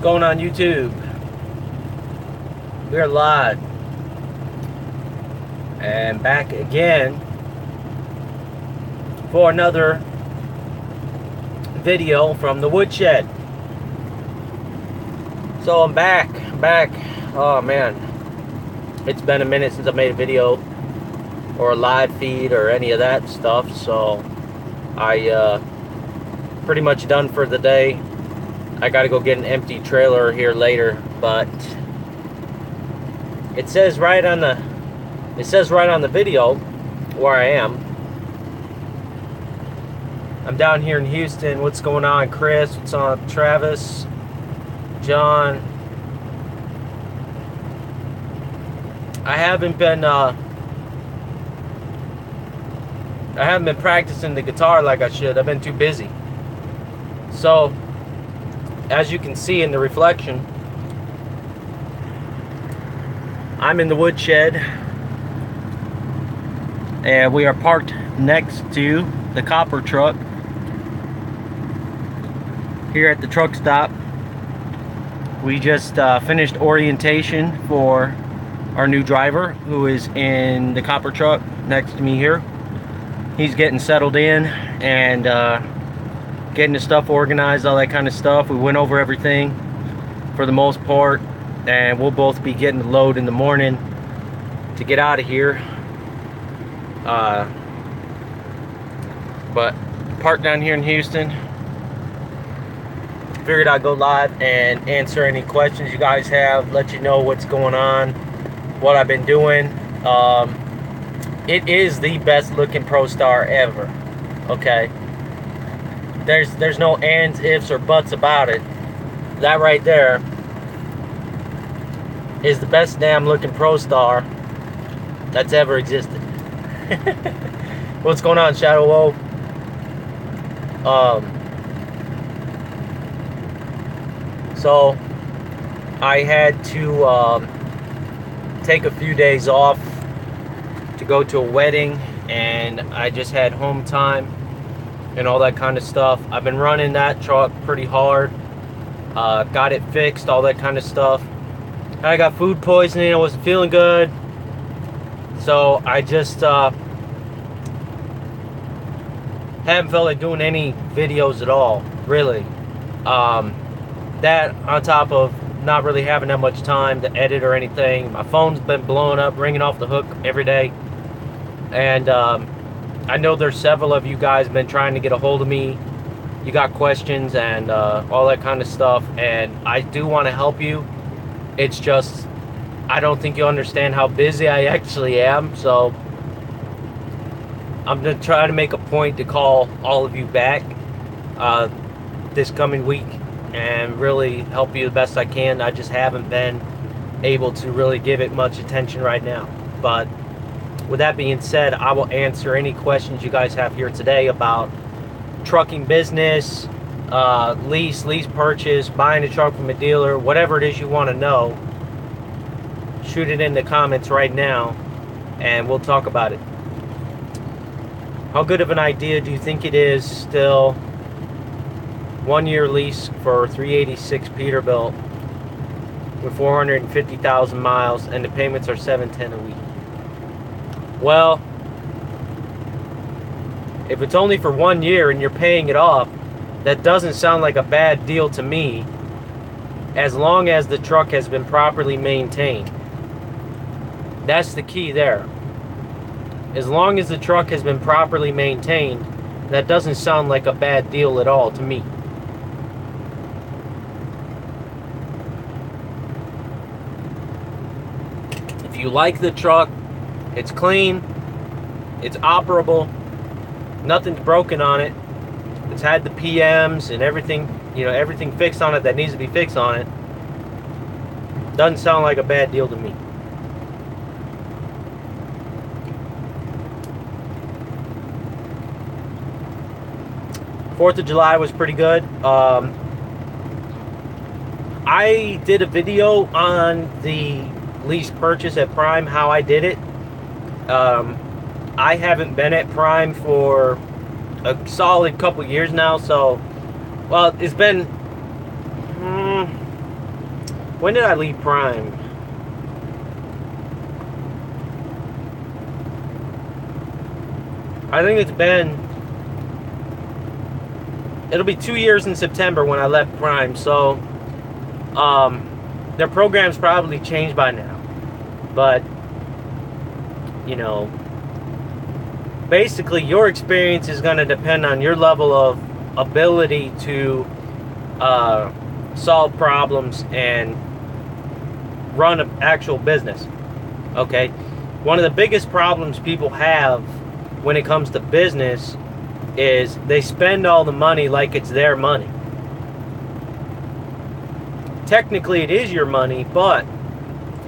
going on YouTube? We're live and back again for another video from the woodshed. So I'm back. Oh man, it's been a minute since I made a video or a live feed or any of that stuff, so I pretty much done for the day. I gotta go get an empty trailer here later, but it says right on the video where I am. I'm down here in Houston. What's going on, Chris? What's on, Travis? John? I haven't been practicing the guitar like I should. I've been too busy. So, as you can see in the reflection, I'm in the woodshed, and we are parked next to the copper truck here at the truck stop. We just finished orientation for our new driver, who is in the copper truck next to me here. He's getting settled in and getting the stuff organized, all that kind of stuff. We went over everything for the most part, and we'll both be getting the load in the morning to get out of here. But parked down here in Houston. Figured I'd go live and answer any questions you guys have, let you know what's going on, what I've been doing. It is the best looking ProStar ever. Okay, there's no ands, ifs, or buts about it. That right there is the best damn looking ProStar that's ever existed. What's going on, Shadow Wolf? So I had to take a few days off to go to a wedding, and I just had home time and all that kind of stuff. I've been running that truck pretty hard, got it fixed, all that kind of stuff. I got food poisoning. I wasn't feeling good, so I just haven't felt like doing any videos at all, really. That on top of not really having that much time to edit or anything. My phone's been blowing up, ringing off the hook every day. And I know there's several of you guys been trying to get a hold of me. You got questions and all that kind of stuff, and I do want to help you. It's just, I don't think you understand how busy I actually am, so I'm going to try to make a point to call all of you back this coming week and really help you the best I can. I just haven't been able to really give it much attention right now. But with that being said, I will answer any questions you guys have here today about trucking business, lease purchase, buying a truck from a dealer, whatever it is you want to know. Shoot it in the comments right now and we'll talk about it. How good of an idea do you think it is still? 1-year lease for 386 Peterbilt with 450,000 miles, and the payments are $710 a week. Well, if it's only for 1 year and you're paying it off, that doesn't sound like a bad deal to me, as long as the truck has been properly maintained. That's the key there. As long as the truck has been properly maintained, that doesn't sound like a bad deal at all to me. If you like the truck, it's clean, it's operable, nothing's broken on it, it's had the PMs and everything, everything fixed on it that needs to be fixed on it, doesn't sound like a bad deal to me. Fourth of July was pretty good. I did a video on the lease purchase at Prime, how I did it. I haven't been at Prime for a solid couple years now, so, well, it's been When did I leave Prime? I think it'll be 2 years in September when I left Prime, so their program's probably changed by now. But, you know, basically your experience is going to depend on your level of ability to solve problems and run an actual business. Okay? One of the biggest problems people have when it comes to business is they spend all the money like it's their money. Technically it is your money, but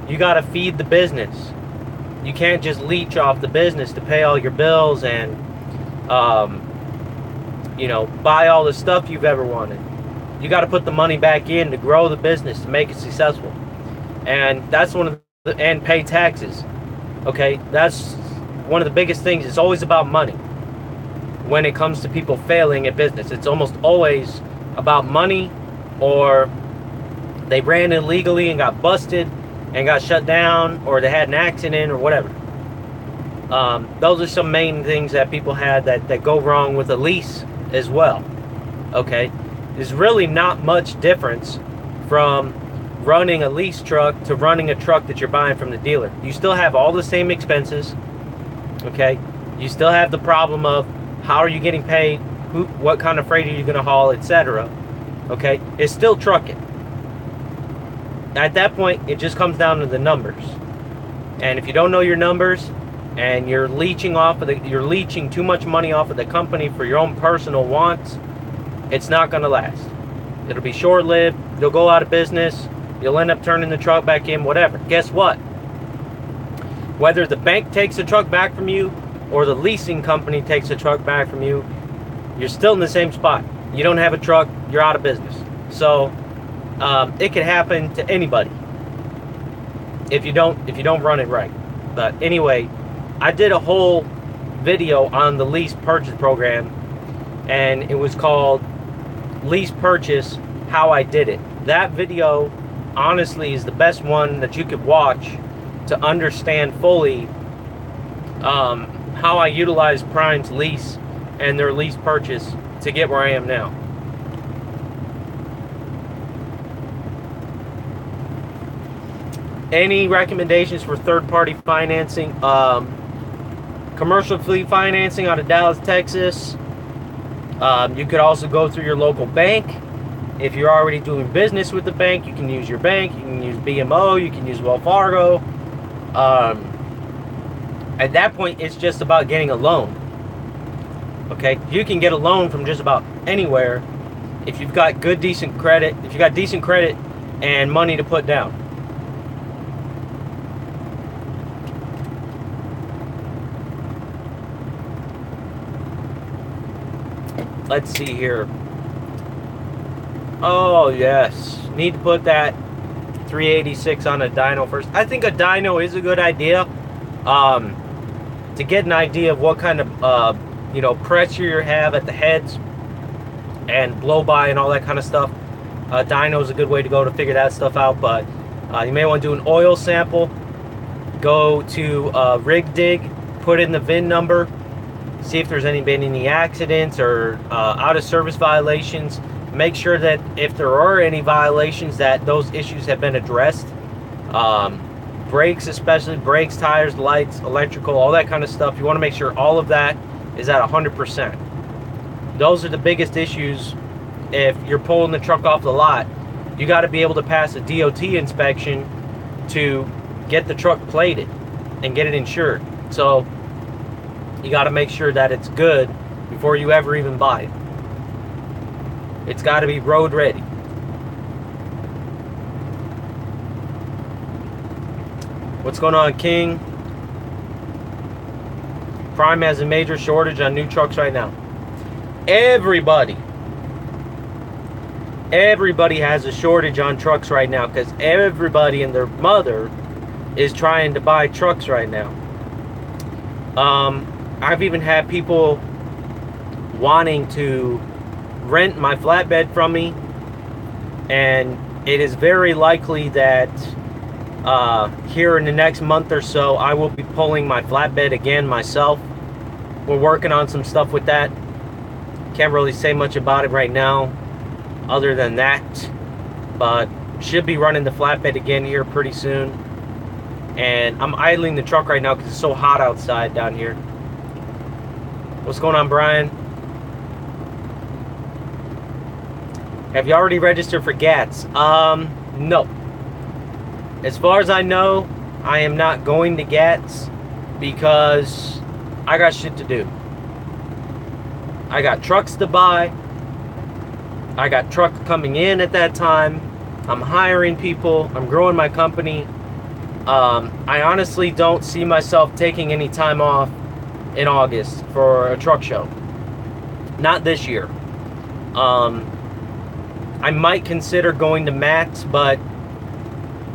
you got to feed the business. You can't just leech off the business to pay all your bills and you know, buy all the stuff you've ever wanted. You got to put the money back in to grow the business, to make it successful. And that's and pay taxes. Okay? That's one of the biggest things. It's always about money. When it comes to people failing at business, it's almost always about money, or they ran illegally and got busted and got shut down, or they had an accident or whatever. Those are some main things that people had that go wrong with a lease as well. Okay? There's really not much difference from running a lease truck to running a truck that you're buying from the dealer. You still have all the same expenses. Okay? You still have the problem of how are you getting paid, what kind of freight are you going to haul, etc. Okay? It's still trucking. At that point, it just comes down to the numbers. And if you don't know your numbers and you're leeching too much money off of the company for your own personal wants, it's not going to last. It'll be short-lived. You'll go out of business. You'll end up turning the truck back in, whatever. Guess what? Whether the bank takes the truck back from you or the leasing company takes the truck back from you, you're still in the same spot. You don't have a truck, you're out of business. So it could happen to anybody if you don't run it right. But anyway, I did a whole video on the lease purchase program, and it was called Lease Purchase, How I Did It. That video honestly is the best one that you could watch to understand fully how I utilized Prime's lease and their lease purchase to get where I am now. Any recommendations for third-party financing? Commercial fleet financing out of Dallas, Texas. You could also go through your local bank. If you're already doing business with the bank, you can use your bank. You can use BMO. You can use Wells Fargo. At that point, it's just about getting a loan. Okay, you can get a loan from just about anywhere if you've got decent credit. If you got decent credit and money to put down. Let's see here. Oh yes, need to put that 386 on a dyno first. I think a dyno is a good idea. To get an idea of what kind of pressure you have at the heads and blow by and all that kind of stuff. Dyno is a good way to go to figure that stuff out. But you may want to do an oil sample. Go to Rig Dig, put in the VIN number, see if there's been any accidents or out of service violations. Make sure that if there are any violations, that those issues have been addressed. Brakes, especially brakes, tires, lights, electrical, all that kind of stuff. You want to make sure all of that is at 100%. Those are the biggest issues. If you're pulling the truck off the lot, you got to be able to pass a DOT inspection to get the truck plated and get it insured. So you got to make sure that it's good before you ever even buy it. It's got to be road ready. What's going on, King? Prime has a major shortage on new trucks right now. Everybody has a shortage on trucks right now because everybody and their mother is trying to buy trucks right now. I've even had people wanting to rent my flatbed from me and it is very likely that here in the next month or so, I will be pulling my flatbed again myself. We're working on some stuff with that. Can't really say much about it right now other than that, but should be running the flatbed again here pretty soon. And I'm idling the truck right now because it's so hot outside down here. What's going on, Brian? Have you already registered for GATS? No. As far as I know, I am not going to GATS because I got shit to do. I got trucks to buy. I got trucks coming in at that time. I'm hiring people. I'm growing my company. I honestly don't see myself taking any time off in August for a truck show. Not this year. I might consider going to Max, but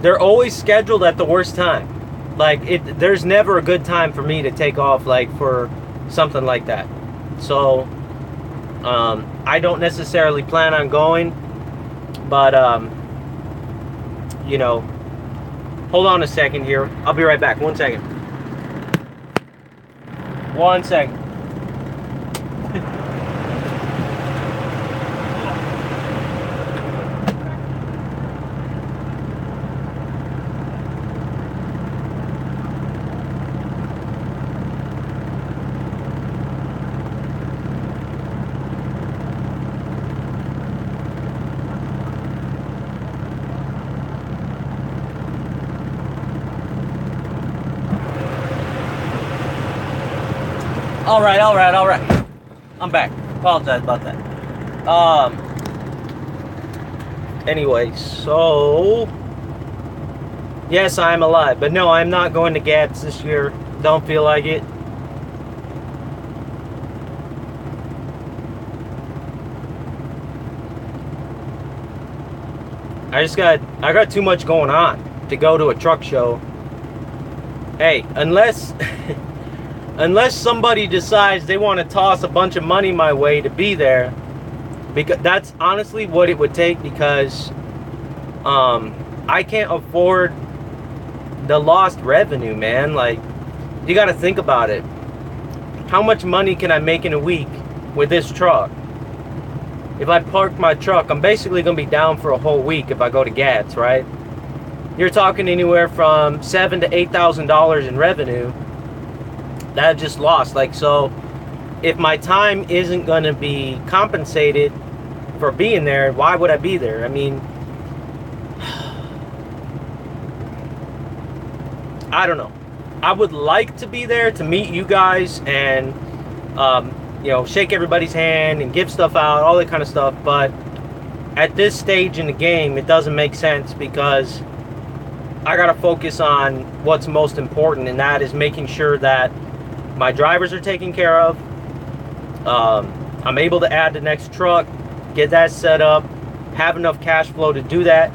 they're always scheduled at the worst time. Like, there's never a good time for me to take off, like, for something like that. So, I don't necessarily plan on going, but, you know, hold on a second here. I'll be right back. 1 second. 1 second. All right. I'm back. Apologize about that. Anyway, so yes, I'm alive, but no, I'm not going to GATS this year. Don't feel like it. I got too much going on to go to a truck show. Hey, unless unless somebody decides they want to toss a bunch of money my way to be there, because that's honestly what it would take, because I can't afford the lost revenue, man. Like, you got to think about it. How much money can I make in a week with this truck? If I park my truck, I'm basically going to be down for a whole week if I go to GATS, right? You're talking anywhere from $7,000 to $8,000 in revenue that I just lost. Like, so if my time isn't going to be compensated for being there, why would I be there? I mean, I don't know. I would like to be there to meet you guys and, you know, shake everybody's hand and give stuff out, all that kind of stuff. But at this stage in the game, it doesn't make sense, because I got to focus on what's most important, and that is making sure that my drivers are taken care of. I'm able to add the next truck, get that set up, have enough cash flow to do that,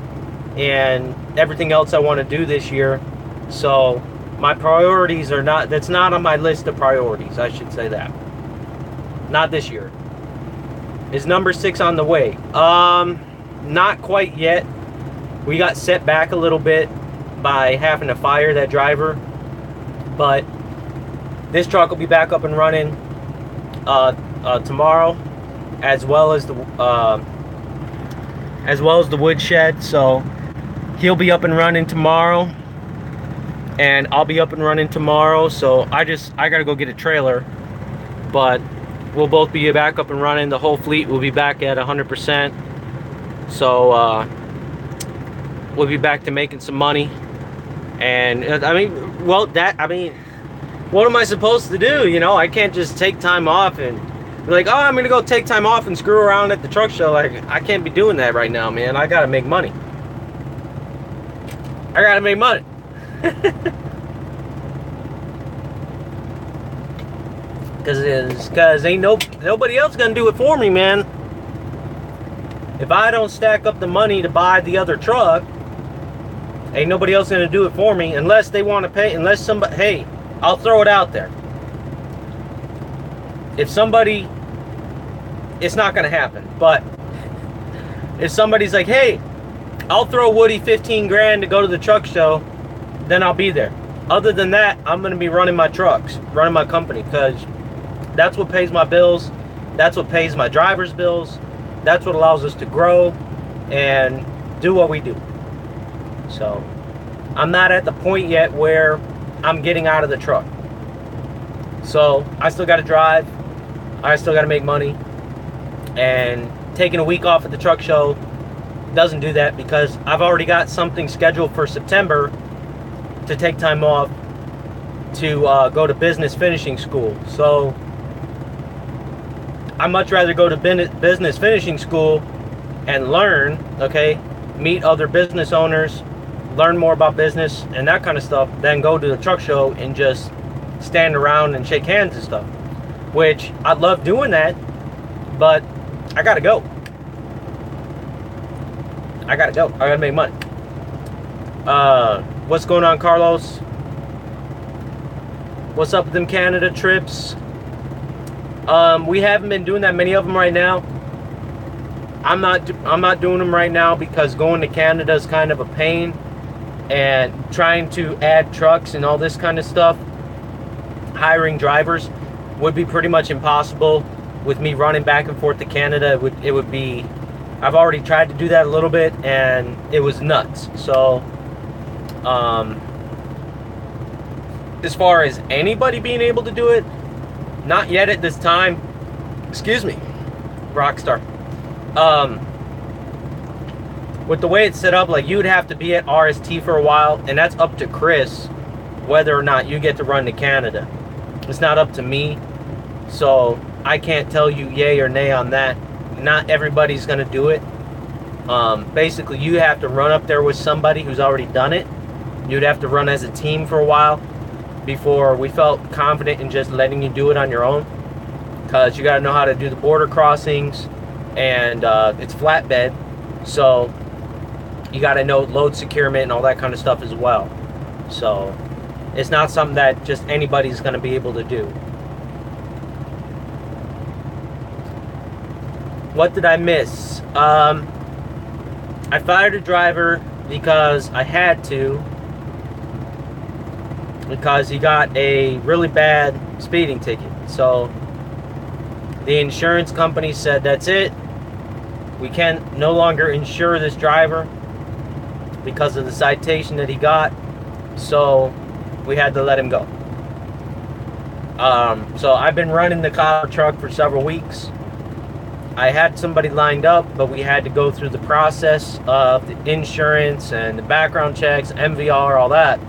and everything else I want to do this year. So my priorities are not, that's not on my list of priorities, I should say that. Not this year. Is number 6 on the way? Not quite yet. We got set back a little bit by having to fire that driver, but this truck will be back up and running tomorrow, as well as the woodshed. So he'll be up and running tomorrow, and I'll be up and running tomorrow. So I gotta go get a trailer, but we'll both be back up and running. The whole fleet will be back at 100%. So we'll be back to making some money. And I mean, well, what am I supposed to do? You know, I can't just take time off and be like, oh, I'm gonna go take time off and screw around at the truck show. Like, I can't be doing that right now, man. I gotta make money. I gotta make money. Cause ain't nobody else gonna do it for me, man. If I don't stack up the money to buy the other truck, ain't nobody else gonna do it for me, unless they want to pay. Unless somebody, hey, I'll throw it out there. If somebody, it's not gonna happen, but if somebody's like, hey, I'll throw Woody 15 grand to go to the truck show, then I'll be there. Other than that, I'm going to be running my trucks, running my company, because that's what pays my bills. That's what pays my driver's bills. That's what allows us to grow and do what we do. So I'm not at the point yet where I'm getting out of the truck. So I still got to drive. I still got to make money. And taking a week off at the truck show doesn't do that, because I've already got something scheduled for September to take time off to go to business finishing school. So I'd much rather go to business finishing school and learn, okay, meet other business owners, learn more about business and that kind of stuff, than go to the truck show and just stand around and shake hands and stuff. Which I love doing that, but I gotta go. I gotta make money. What's going on, Carlos? What's up with them Canada trips? We haven't been doing that many of them right now. I'm not doing them right now because going to Canada is kind of a pain, and trying to add trucks and all this kind of stuff, hiring drivers, would be pretty much impossible with me running back and forth to Canada. It would be, I've already tried to do that a little bit and it was nuts. So as far as anybody being able to do it, not yet at this time. Excuse me, Rockstar. With the way it's set up, like, you'd have to be at RST for a while, and that's up to Chris whether or not you get to run to Canada. It's not up to me, so I can't tell you yay or nay on that. Not everybody's gonna do it. Basically, you have to run up there with somebody who's already done it. You'd have to run as a team for a while before we felt confident in just letting you do it on your own, because you got to know how to do the border crossings, and it's flatbed, so you got to know load securement and all that kind of stuff as well. So it's not something that just anybody's going to be able to do. What did I miss? I fired a driver because I had to, because he got a really bad speeding ticket. So the insurance company said, that's it, we can no longer insure this driver because of the citation that he got, so we had to let him go. So I've been running the car truck for several weeks. I had somebody lined up, but we had to go through the process of the insurance and the background checks, MVR, all that.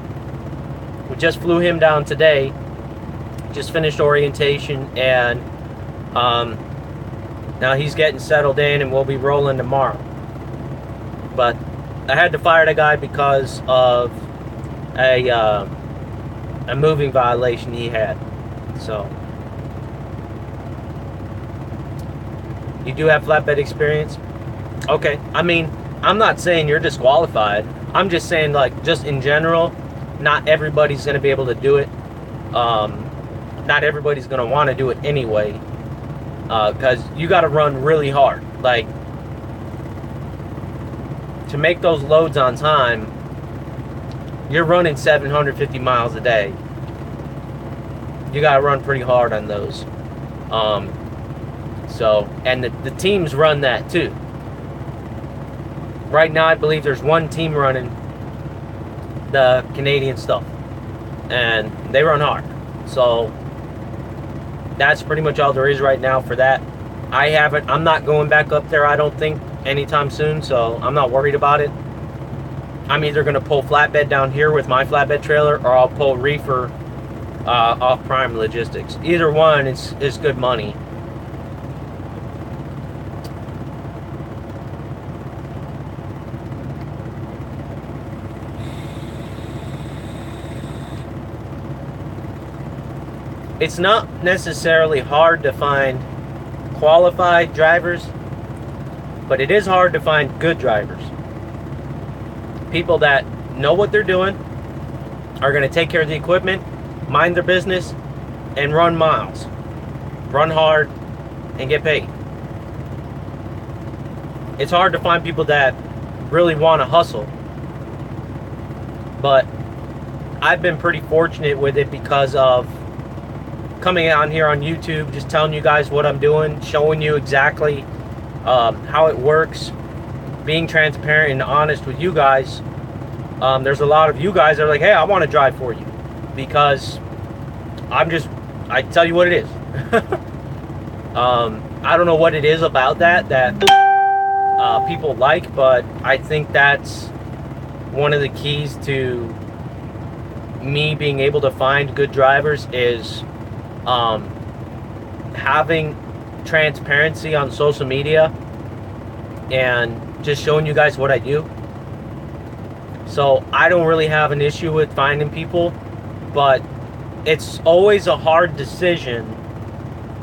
We just flew him down today, just finished orientation, and now he's getting settled in, and we'll be rolling tomorrow. But I had to fire the guy because of a moving violation he had. So you do have flatbed experience? Okay. I mean, I'm not saying you're disqualified. I'm just saying, like, just in general, not everybody's going to be able to do it. Not everybody's going to want to do it anyway. Because you got to run really hard. Like, to make those loads on time, you're running 750 miles a day. You got to run pretty hard on those. So, and the teams run that too. Right now, I believe there's one team running the Canadian stuff, and they run hard. So that's pretty much all there is right now for that. I'm not going back up there, I don't think, anytime soon, so I'm not worried about it. I'm either going to pull flatbed down here with my flatbed trailer, or I'll pull reefer off Prime Logistics. Either one is good money. It's not necessarily hard to find qualified drivers, but it is hard to find good drivers. People that know what they're doing, are going to take care of the equipment, mind their business, and run miles. Run hard and get paid. It's hard to find people that really want to hustle. But I've been pretty fortunate with it because of coming on here on YouTube, just telling you guys what I'm doing, showing you exactly how it works, being transparent and honest with you guys. There's a lot of you guys that are like, hey, I want to drive for you, because I tell you what it is. I don't know what it is about that people like, but I think that's one of the keys to me being able to find good drivers is having transparency on social media and just showing you guys what I do. So I don't really have an issue with finding people, but it's always a hard decision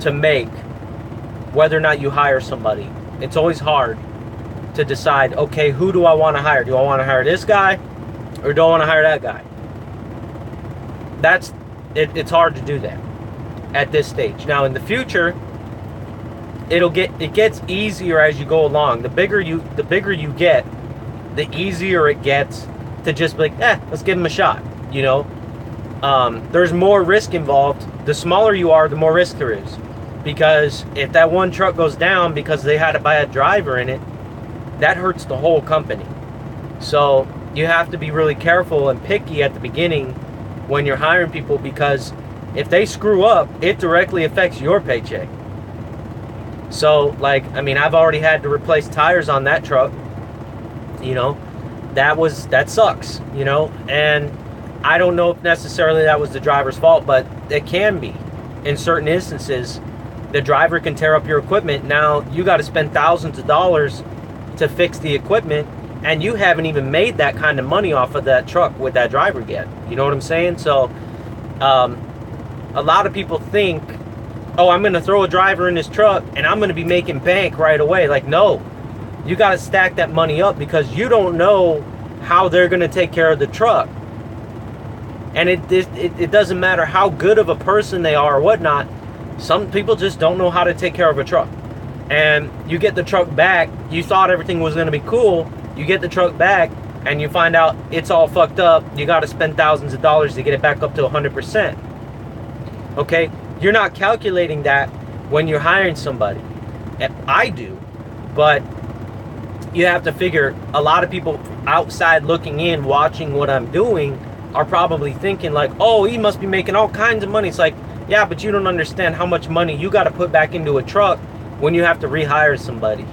to make whether or not you hire somebody. It's always hard to decide, okay, who do I want to hire? Do I want to hire this guy or do I want to hire that guy? It's hard to do that at this stage. Now in the future, it gets easier as you go along. The bigger you get, the easier it gets to just be like, let's give them a shot. You know, there's more risk involved. The smaller you are, the more risk there is, because if that one truck goes down because they had a bad driver in it, that hurts the whole company. So you have to be really careful and picky at the beginning when you're hiring people, because if they screw up, it directly affects your paycheck. So, like, I mean, I've already had to replace tires on that truck. You know, that sucks, you know, and I don't know if necessarily that was the driver's fault, but it can be. In certain instances, the driver can tear up your equipment. Now, you got to spend thousands of dollars to fix the equipment, and you haven't even made that kind of money off of that truck with that driver yet. You know what I'm saying? So, a lot of people think, oh, I'm going to throw a driver in this truck and I'm going to be making bank right away. Like, no, you got to stack that money up, because you don't know how they're going to take care of the truck. And it doesn't matter how good of a person they are or whatnot. Some people just don't know how to take care of a truck. And you get the truck back, you thought everything was going to be cool. You get the truck back and you find out it's all fucked up. You got to spend thousands of dollars to get it back up to 100%. Okay? You're not calculating that when you're hiring somebody. I do. But you have to figure, a lot of people outside looking in, watching what I'm doing, are probably thinking like, oh, he must be making all kinds of money. It's like, yeah, but you don't understand how much money you got to put back into a truck when you have to rehire somebody.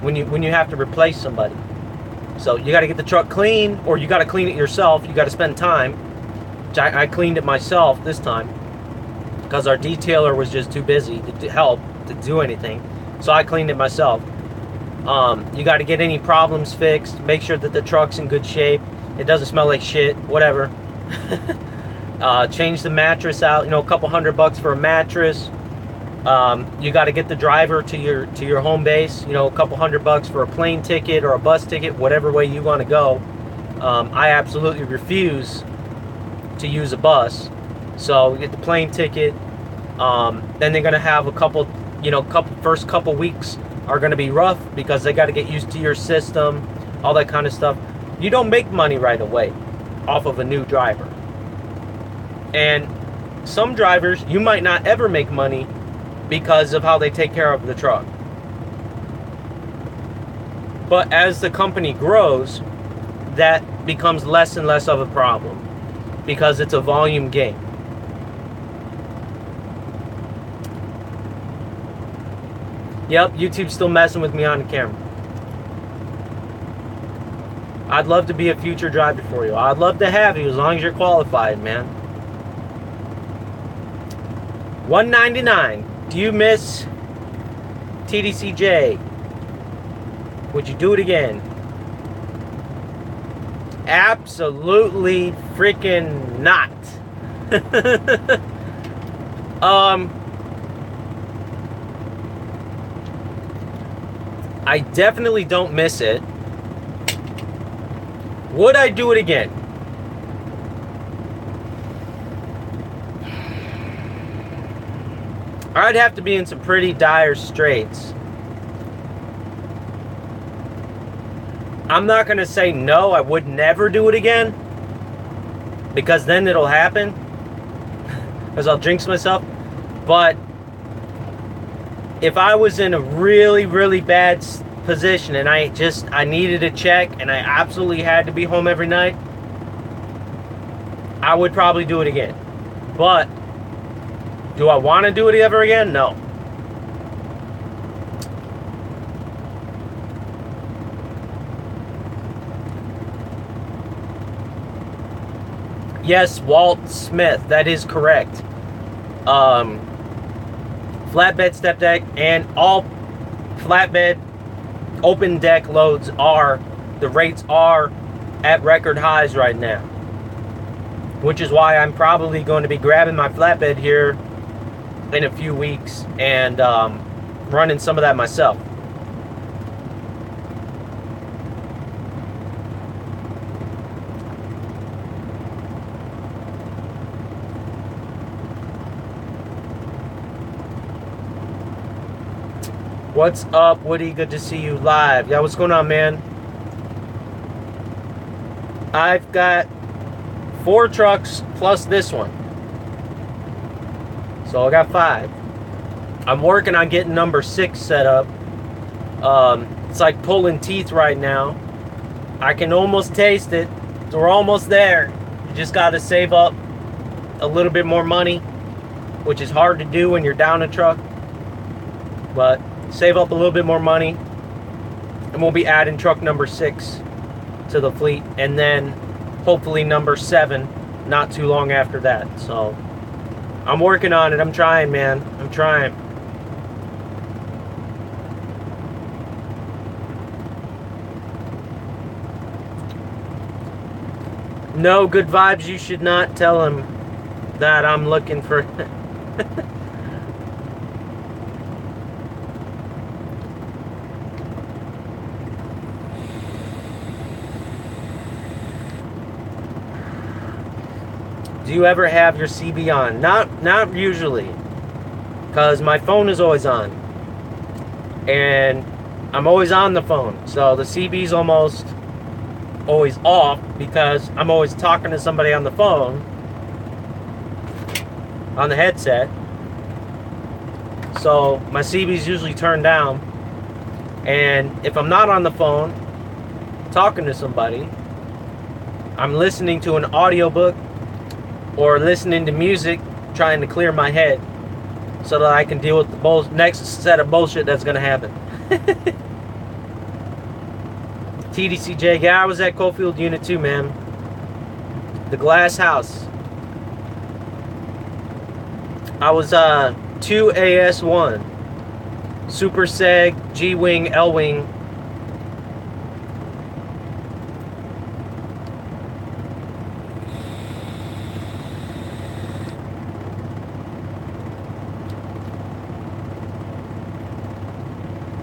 When you have to replace somebody. So you got to get the truck clean, or you got to clean it yourself. You got to spend time. I cleaned it myself this time because our detailer was just too busy to help to do anything. So I cleaned it myself. You got to get any problems fixed. Make sure that the truck's in good shape. It doesn't smell like shit. Whatever. Change the mattress out. You know, a couple $100 for a mattress. You got to get the driver to your home base. You know, a couple $100 for a plane ticket or a bus ticket, whatever way you want to go. I absolutely refuse to use a bus, so we get the plane ticket. Then they're gonna have a couple, first couple weeks are gonna be rough because they got to get used to your system, all that kind of stuff. You don't make money right away off of a new driver, and some drivers you might not ever make money because of how they take care of the truck. But as the company grows, that becomes less and less of a problem, because it's a volume game. Yep, YouTube's still messing with me on the camera. I'd love to be a future driver for you. I'd love to have you as long as you're qualified, man. $199. Do you miss TDCJ? Would you do it again? Absolutely freaking not. I definitely don't miss it. Would I do it again? I'd have to be in some pretty dire straits I'm not going to say no, I would never do it again, because then it'll happen, because I'll jinx myself. But if I was in a really, really bad position and I needed a check and I absolutely had to be home every night, I would probably do it again. But do I want to do it ever again? No. Yes, Walt Smith, that is correct. Flatbed step deck and all flatbed open deck loads the rates are at record highs right now, which is why I'm probably going to be grabbing my flatbed here in a few weeks and running some of that myself. What's up, Woody? Good to see you live. Yeah, what's going on, man? I've got 4 trucks plus this one. So I got 5. I'm working on getting number 6 set up. It's like pulling teeth right now. I can almost taste it. So we're almost there. You just got to save up a little bit more money, which is hard to do when you're down a truck. But save up a little bit more money, and we'll be adding truck number 6 to the fleet, and then hopefully number 7 not too long after that. So I'm working on it. I'm trying, man. I'm trying. No, good vibes. You should not tell him that I'm looking for Do you ever have your CB on? Not usually, because my phone is always on, and I'm always on the phone, so the CB's almost always off because I'm always talking to somebody on the phone, on the headset. So my CB's usually turned down, and if I'm not on the phone talking to somebody, I'm listening to an audiobook or listening to music, trying to clear my head so that I can deal with the next set of bullshit that's going to happen. TDCJ, yeah, I was at Coalfield Unit 2, man. The glass house. I was 2AS1. Super Seg, G-Wing, L-Wing.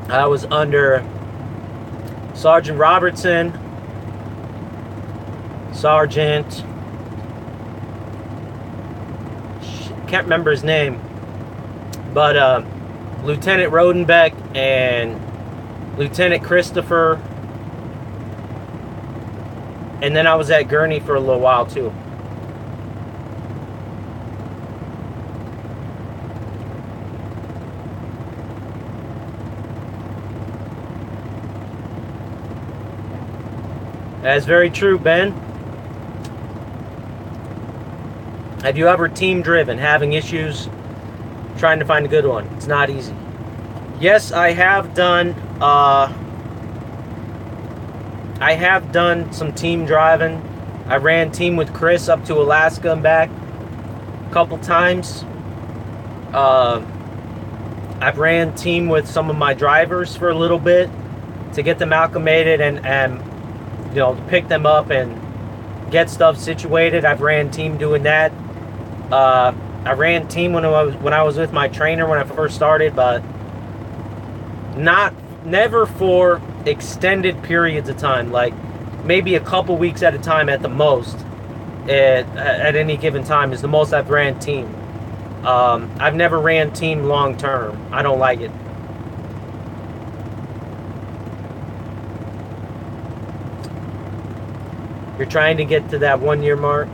I was under Sergeant Robertson, Sergeant, can't remember his name, but Lieutenant Rodenbeck and Lieutenant Christopher, and then I was at Gurney for a little while too. That's very true, Ben. Have you ever team driven, having issues trying to find a good one? It's not easy. Yes, I have done some team driving. I ran team with Chris up to Alaska and back a couple times. I've ran team with some of my drivers for a little bit to get them acclimated and you know, to pick them up and get stuff situated. I've ran team doing that. I ran team when I was with my trainer when I first started, but never for extended periods of time, like maybe a couple weeks at a time at the most. At any given time is the most I've ran team. I've never ran team long term. I don't like it. You're trying to get to that 1 year mark.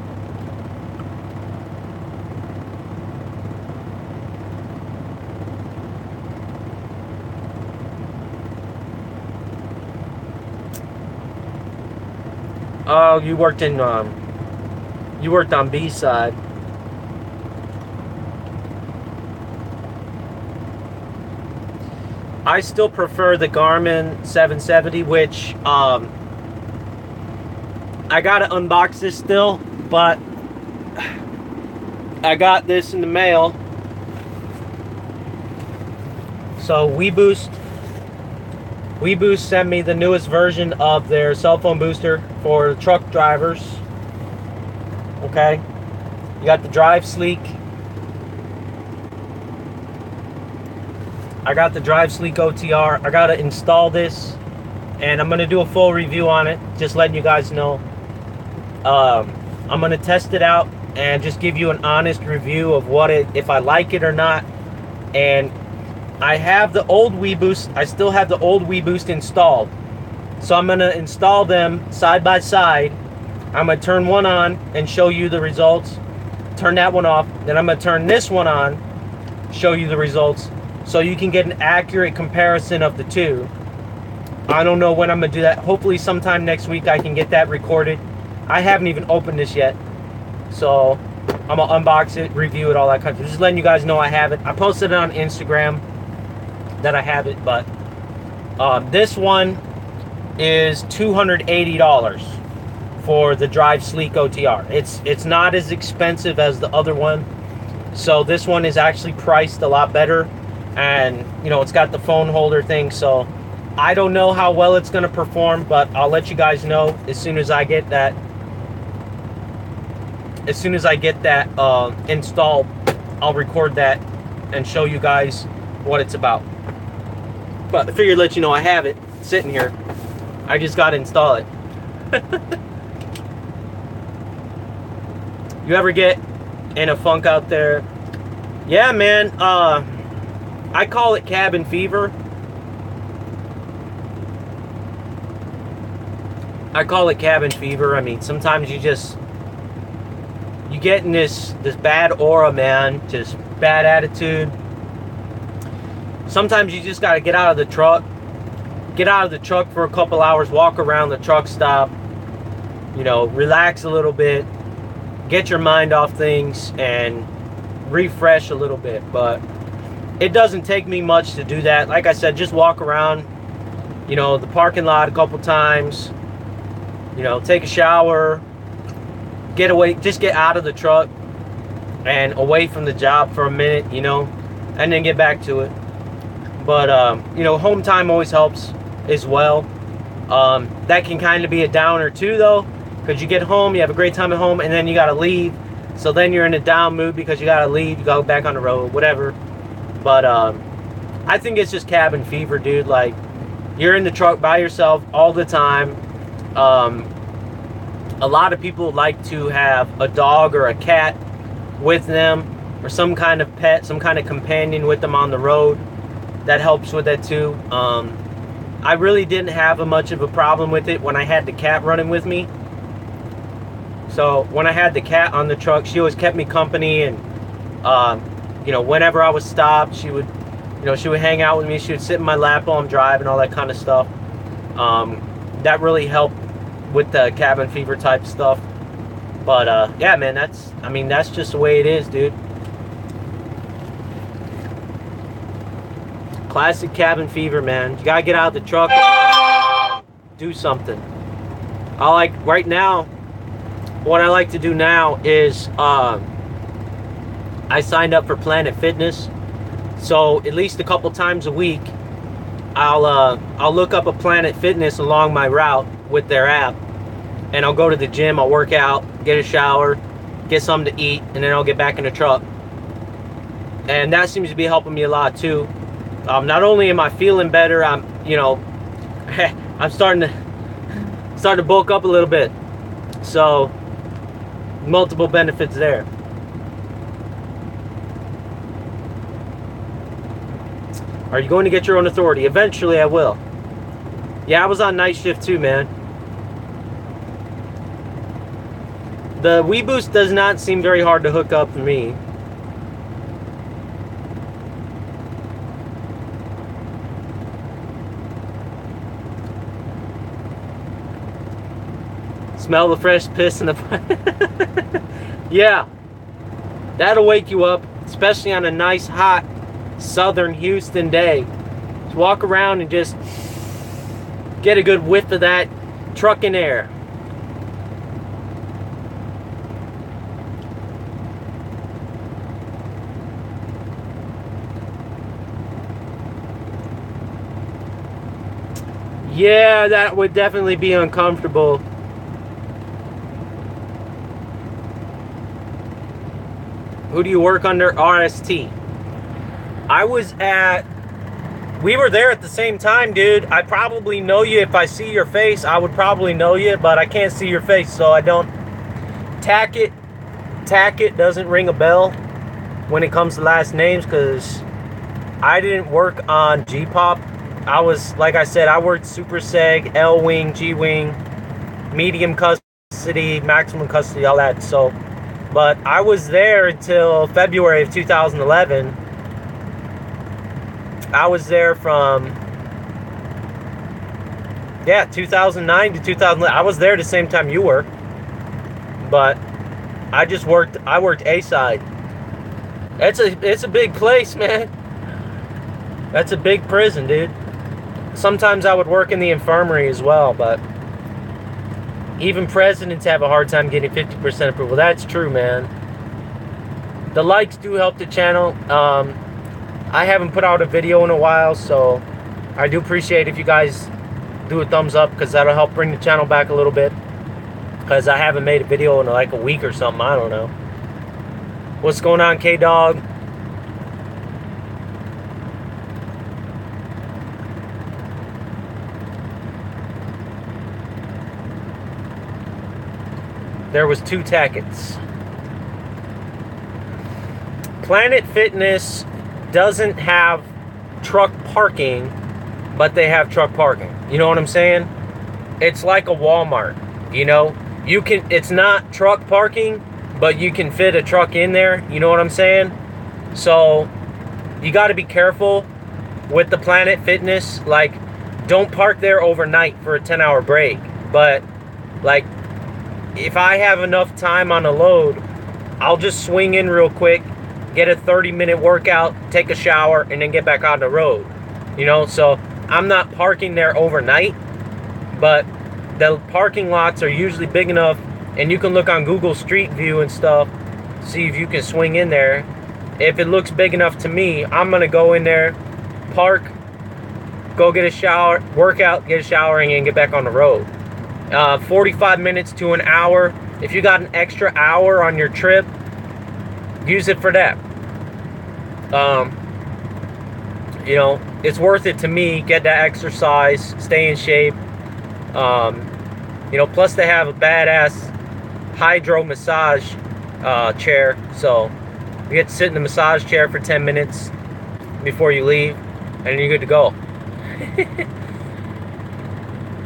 Oh, you worked on B side. I still prefer the Garmin 770, which I gotta unbox this still, but I got this in the mail. So WeBoost sent me the newest version of their cell phone booster for truck drivers. Okay, you got the Drive Sleek. I got the Drive Sleek OTR. I gotta install this, and I'm gonna do a full review on it. Just letting you guys know. I'm gonna test it out and just give you an honest review of if I like it or not. And I have the old WeBoost. I still have the old WeBoost installed. So I'm going to install them side by side. I'm going to turn one on and show you the results. Turn that one off. Then I'm going to turn this one on, show you the results, so you can get an accurate comparison of the two. I don't know when I'm going to do that. Hopefully sometime next week I can get that recorded. I haven't even opened this yet. So I'm going to unbox it, review it, all that kind of stuff. Just letting you guys know I have it. I posted it on Instagram that I have it, but this one is $280 for the Drive Sleek OTR. It's not as expensive as the other one, so this one is actually priced a lot better, and you know, it's got the phone holder thing. So I don't know how well it's going to perform, but I'll let you guys know as soon as I get that. As soon as I get that installed, I'll record that and show you guys what it's about. But I figured to let you know I have it sitting here. I just got to install it. You ever get in a funk out there? Yeah, man. I call it cabin fever. I call it cabin fever. I mean, sometimes you get in this bad aura, man. Just bad attitude. Sometimes you just got to get out of the truck. Get out of the truck for a couple hours, walk around the truck stop, you know, relax a little bit, get your mind off things, and refresh a little bit. But it doesn't take me much to do that. Like I said, just walk around, you know, the parking lot a couple times, you know, take a shower, get away, just get out of the truck and away from the job for a minute, you know, and then get back to it. But, you know, home time always helps as well. That can kind of be a downer too, though, because you get home, you have a great time at home, and then you got to leave. So then you're in a down mood because you got to leave, you go back on the road, whatever. But I think it's just cabin fever, dude. Like, you're in the truck by yourself all the time. A lot of people like to have a dog or a cat with them, or some kind of pet, some kind of companion with them on the road. That helps with that too. I really didn't have much of a problem with it when I had the cat running with me. So when I had the cat on the truck, she always kept me company, and you know, whenever I was stopped, she would hang out with me. She would sit in my lap while I'm driving, all that kind of stuff. That really helped with the cabin fever type stuff. But yeah, man, that's just the way it is, dude. Classic cabin fever, man. You gotta get out of the truck, do something. Right now, what I like to do now is I signed up for Planet Fitness, so at least a couple times a week I'll look up a Planet Fitness along my route with their app, and I'll go to the gym, I'll work out, get a shower, get something to eat, and then I'll get back in the truck. And that seems to be helping me a lot too. Not only am I feeling better, I'm starting to bulk up a little bit. So, multiple benefits there. Are you going to get your own authority? Eventually, I will. Yeah, I was on night shift too, man. The WeBoost does not seem very hard to hook up for me. Smell the fresh piss in the... Yeah. That'll wake you up, especially on a nice, hot, southern Houston day. Just walk around and just get a good whiff of that trucking air. Yeah, that would definitely be uncomfortable. Who do you work under? RST. We were there at the same time, dude. I probably know you. If I see your face, I would probably know you, but I can't see your face, so I don't. Tackett doesn't ring a bell when it comes to last names, because I didn't work on G-Pop. I was, like I said, I worked Super Seg, L-Wing, G-Wing, medium custody, maximum custody, all that, so... But I was there until February of 2011. I was there from, 2009 to 2011. I was there the same time you were. But I worked A-side. It's a big place, man. That's a big prison, dude. Sometimes I would work in the infirmary as well, but even presidents have a hard time getting 50% approval. That's true, man. The likes do help the channel. I haven't put out a video in a while, so I do appreciate if you guys do a thumbs up, because that'll help bring the channel back a little bit. Because I haven't made a video in like a week or something. I don't know. What's going on, K-Dog? There was 2 Tackets. Planet Fitness doesn't have truck parking, but they have truck parking. You know what I'm saying? It's like a Walmart, you know? It's not truck parking, but you can fit a truck in there. You know what I'm saying? So, you got to be careful with the Planet Fitness. Like, don't park there overnight for a 10-hour break. But, like, if I have enough time on a load, I'll just swing in real quick, get a 30-minute workout, take a shower, and then get back on the road. You know, so I'm not parking there overnight, but the parking lots are usually big enough, and you can look on Google Street View and stuff, see if you can swing in there. If it looks big enough to me, I'm going to go in there, park, go get a shower, workout, get a showering, and get back on the road. 45 minutes to an hour. If you got an extra hour on your trip, use it for that. You know, it's worth it to me. Get that exercise, stay in shape. You know, plus they have a badass hydro massage chair, so you get to sit in the massage chair for 10 minutes before you leave, and you're good to go.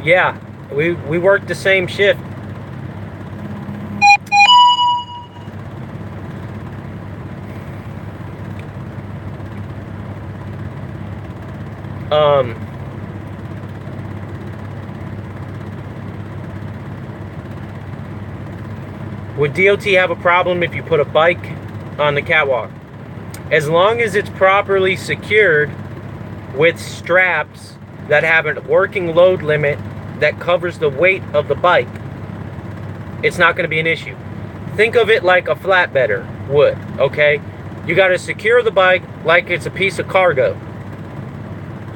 Yeah. We worked the same shift. Would DOT have a problem if you put a bike on the catwalk? As long as it's properly secured with straps that have a working load limit that covers the weight of the bike, it's not going to be an issue. Think of it like a flatbedder would, okay? You got to secure the bike like it's a piece of cargo.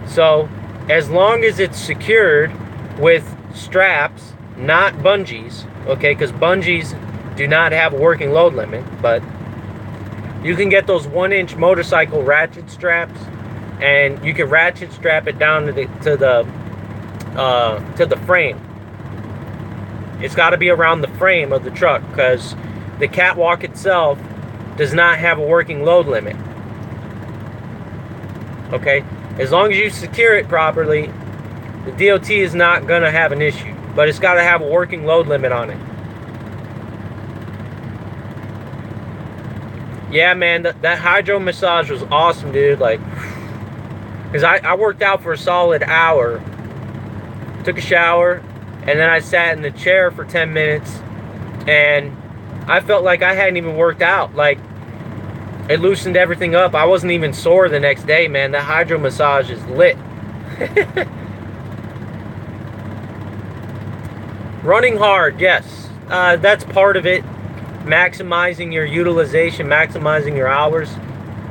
So, as long as it's secured with straps, not bungees, okay? Because bungees do not have a working load limit, but you can get those 1-inch motorcycle ratchet straps, and you can ratchet strap it down to the frame. It's got to be around the frame of the truck, because the catwalk itself does not have a working load limit. Okay? As long as you secure it properly, the DOT is not going to have an issue. But it's got to have a working load limit on it. Yeah, man, that hydro massage was awesome, dude. Like, because I worked out for a solid hour, took a shower, and then I sat in the chair for 10 minutes, and I felt like I hadn't even worked out. Like, it loosened everything up. I wasn't even sore the next day, man. That hydro massage is lit. Running hard, yes. That's part of it. Maximizing your utilization, maximizing your hours.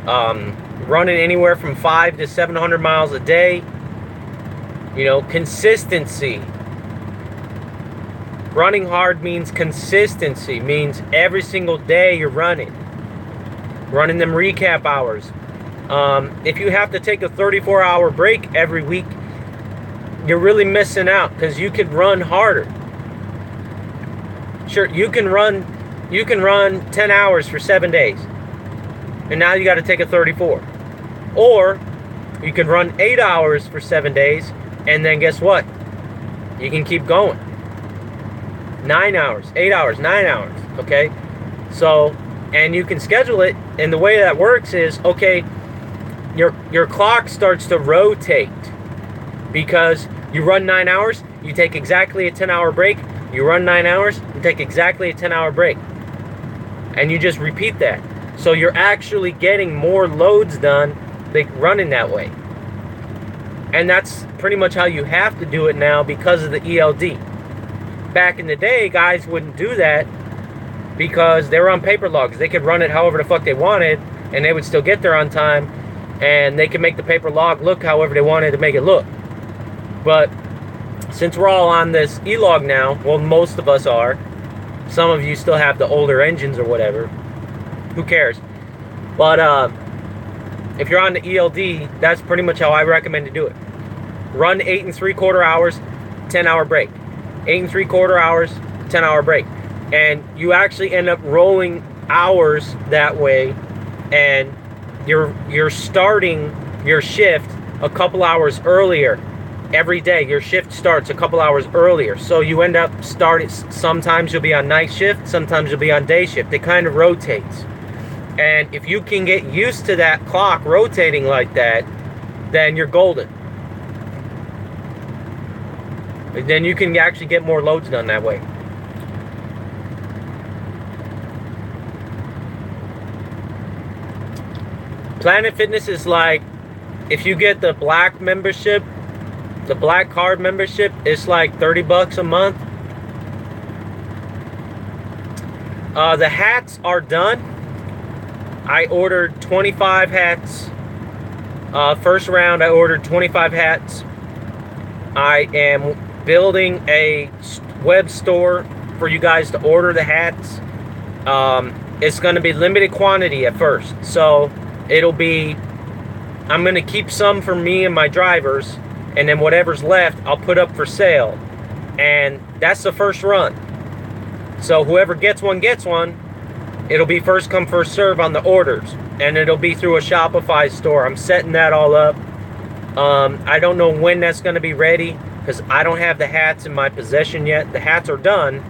Running anywhere from 500 to 700 miles a day. You know, consistency. Running hard means consistency. Means every single day you're running. Running them recap hours. If you have to take a 34-hour break every week, you're really missing out, because you could run harder. Sure, you can run 10 hours for 7 days, and now you got to take a 34. Or you can run 8 hours for 7 days, and then guess what? You can keep going. 9 hours, 8 hours, 9 hours. Okay, so, and you can schedule it, and the way that works is, okay, your clock starts to rotate, because you run 9 hours, you take exactly a 10-hour break. You run 9 hours, you take exactly a 10-hour break. And you just repeat that. So you're actually getting more loads done like running that way. And that's pretty much how you have to do it now because of the ELD. Back in the day, guys wouldn't do that because they were on paper logs. They could run it however the fuck they wanted, and they would still get there on time, and they could make the paper log look however they wanted to make it look. But since we're all on this E-log now, well, most of us are. Some of you still have the older engines or whatever. Who cares? But if you're on the ELD, that's pretty much how I recommend to do it. Run 8 3/4 hours, 10-hour break. 8 3/4 hours, 10-hour break. And you actually end up rolling hours that way, and you're starting your shift a couple hours earlier. Every day your shift starts a couple hours earlier, so you end up starting, sometimes you'll be on night shift, sometimes you'll be on day shift. It kind of rotates, and if you can get used to that clock rotating like that, then you're golden. Then you can actually get more loads done that way. Planet Fitness is like, if you get the black membership, the black card membership, is like $30 a month. The hats are done. I ordered 25 hats. First round, I ordered 25 hats. I am building a web store for you guys to order the hats. It's going to be limited quantity at first. So it'll be, I'm going to keep some for me and my drivers, and then whatever's left, I'll put up for sale. And that's the first run. So whoever gets one, gets one. It'll be first come, first serve on the orders. And it'll be through a Shopify store. I'm setting that all up. I don't know when that's going to be ready, because I don't have the hats in my possession yet. The hats are done,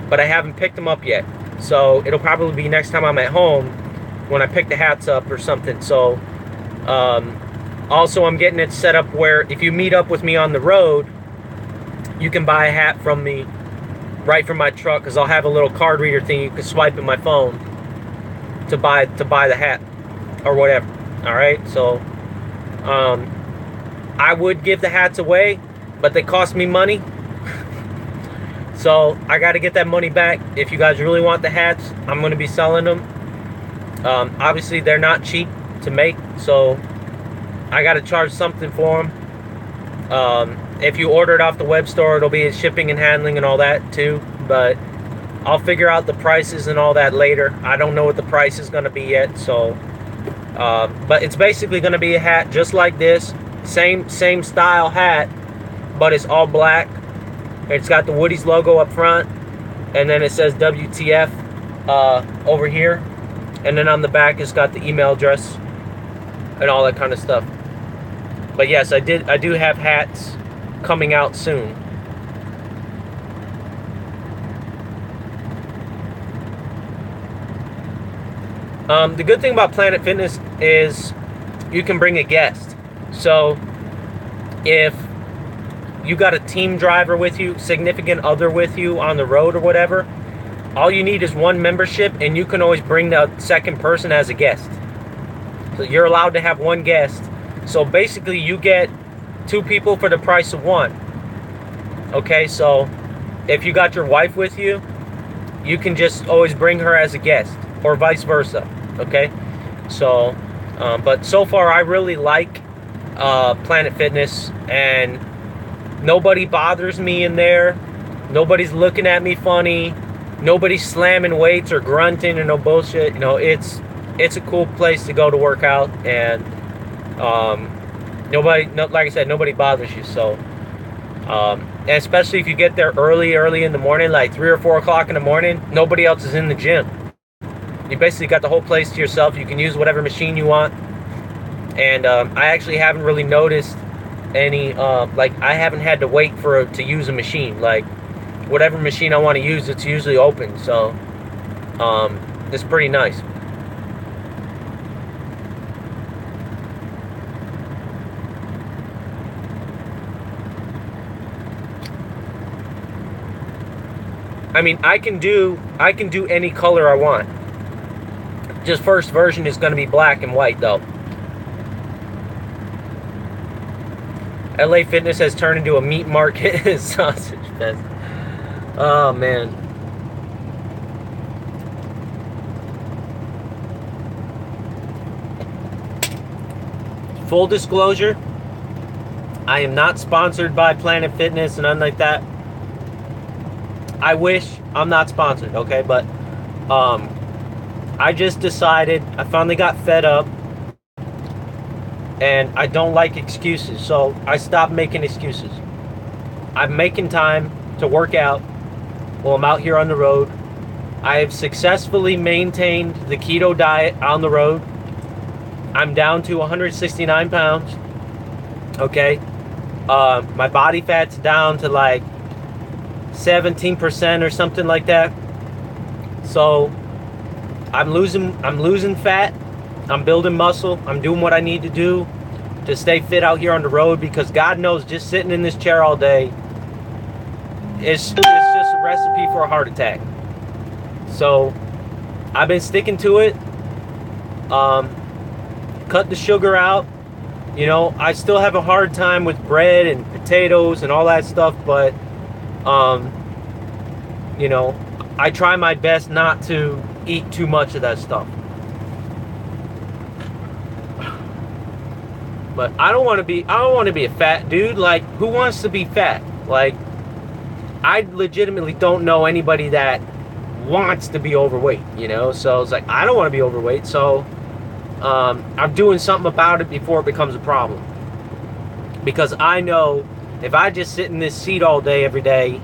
but I haven't picked them up yet. So it'll probably be next time I'm at home when I pick the hats up or something. So, also, I'm getting it set up where if you meet up with me on the road, you can buy a hat from me right from my truck, because I'll have a little card reader thing you can swipe in my phone to buy the hat or whatever. All right, so I would give the hats away, but they cost me money. So I got to get that money back. If you guys really want the hats, I'm going to be selling them. Obviously, they're not cheap to make, so I got to charge something for them. If you order it off the web store, it'll be shipping and handling and all that too. But I'll figure out the prices and all that later. I don't know what the price is going to be yet. So, but it's basically going to be a hat just like this, same style hat, but it's all black. It's got the Woody's logo up front, and then it says WTF over here, and then on the back it's got the email address and all that kind of stuff. But yes, I do have hats coming out soon. The good thing about Planet Fitness is you can bring a guest. So if you got a team driver with you, significant other with you on the road or whatever, all you need is one membership, and you can always bring the second person as a guest. So you're allowed to have one guest. So basically you get 2 people for the price of 1. Okay, so if you got your wife with you, you can just always bring her as a guest, or vice versa. Okay, so but so far I really like Planet Fitness, and nobody bothers me in there. Nobody's looking at me funny. Nobody's slamming weights or grunting and no bullshit. You know, it's a cool place to go to work out, and like I said, nobody bothers you. So and especially if you get there early in the morning, like 3 or 4 o'clock in the morning, nobody else is in the gym. You basically got the whole place to yourself. You can use whatever machine you want. And I actually haven't really noticed any, like, I haven't had to wait to use a machine. Like, whatever machine I want to use, it's usually open. So it's pretty nice. I mean, I can do any color I want. Just first version is going to be black and white, though. LA Fitness has turned into a meat market sausage fest. Oh, man. Full disclosure, I am not sponsored by Planet Fitness and nothing like that. I wish. I'm not sponsored, okay? But I just decided, I finally got fed up, and I don't like excuses, so I stopped making excuses. I'm making time to work out while I'm out here on the road. I have successfully maintained the keto diet on the road. I'm down to 169 pounds, okay? My body fat's down to like 17% or something like that. So I'm losing fat. I'm building muscle. I'm doing what I need to do to stay fit out here on the road, because God knows just sitting in this chair all day it's just a recipe for a heart attack. So I've been sticking to it. Cut the sugar out. You know, I still have a hard time with bread and potatoes and all that stuff, but you know, I try my best not to eat too much of that stuff. But I don't want to be a fat dude. Like, who wants to be fat? Like, I legitimately don't know anybody that wants to be overweight, you know? So it's like, I don't want to be overweight, so I'm doing something about it before it becomes a problem. Because I know if I just sit in this seat all day, every day,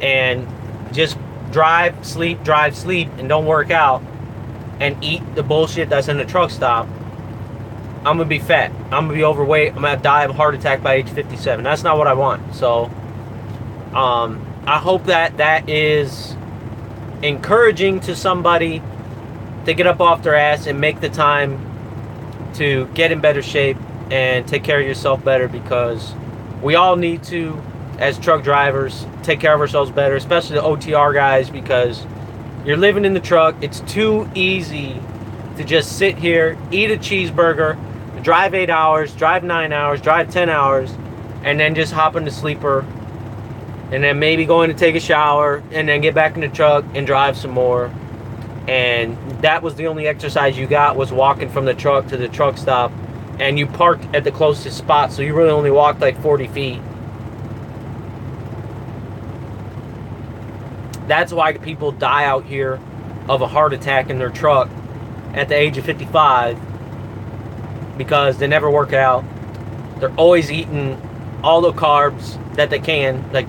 and just drive, sleep, and don't work out, and eat the bullshit that's in the truck stop, I'm going to be fat. I'm going to be overweight. I'm going to die of a heart attack by age 57. That's not what I want. So, I hope that is encouraging to somebody to get up off their ass and make the time to get in better shape and take care of yourself better, because we all need to, as truck drivers, take care of ourselves better, especially the OTR guys, because you're living in the truck. It's too easy to just sit here, eat a cheeseburger, drive 8 hours, drive 9 hours, drive 10 hours, and then just hop in the sleeper, and then maybe go in to take a shower, and then get back in the truck and drive some more. And that was the only exercise you got, was walking from the truck to the truck stop, and you parked at the closest spot, so you really only walked like 40 feet. That's why people die out here of a heart attack in their truck at the age of 55, because they never work out. They're always eating all the carbs that they can, like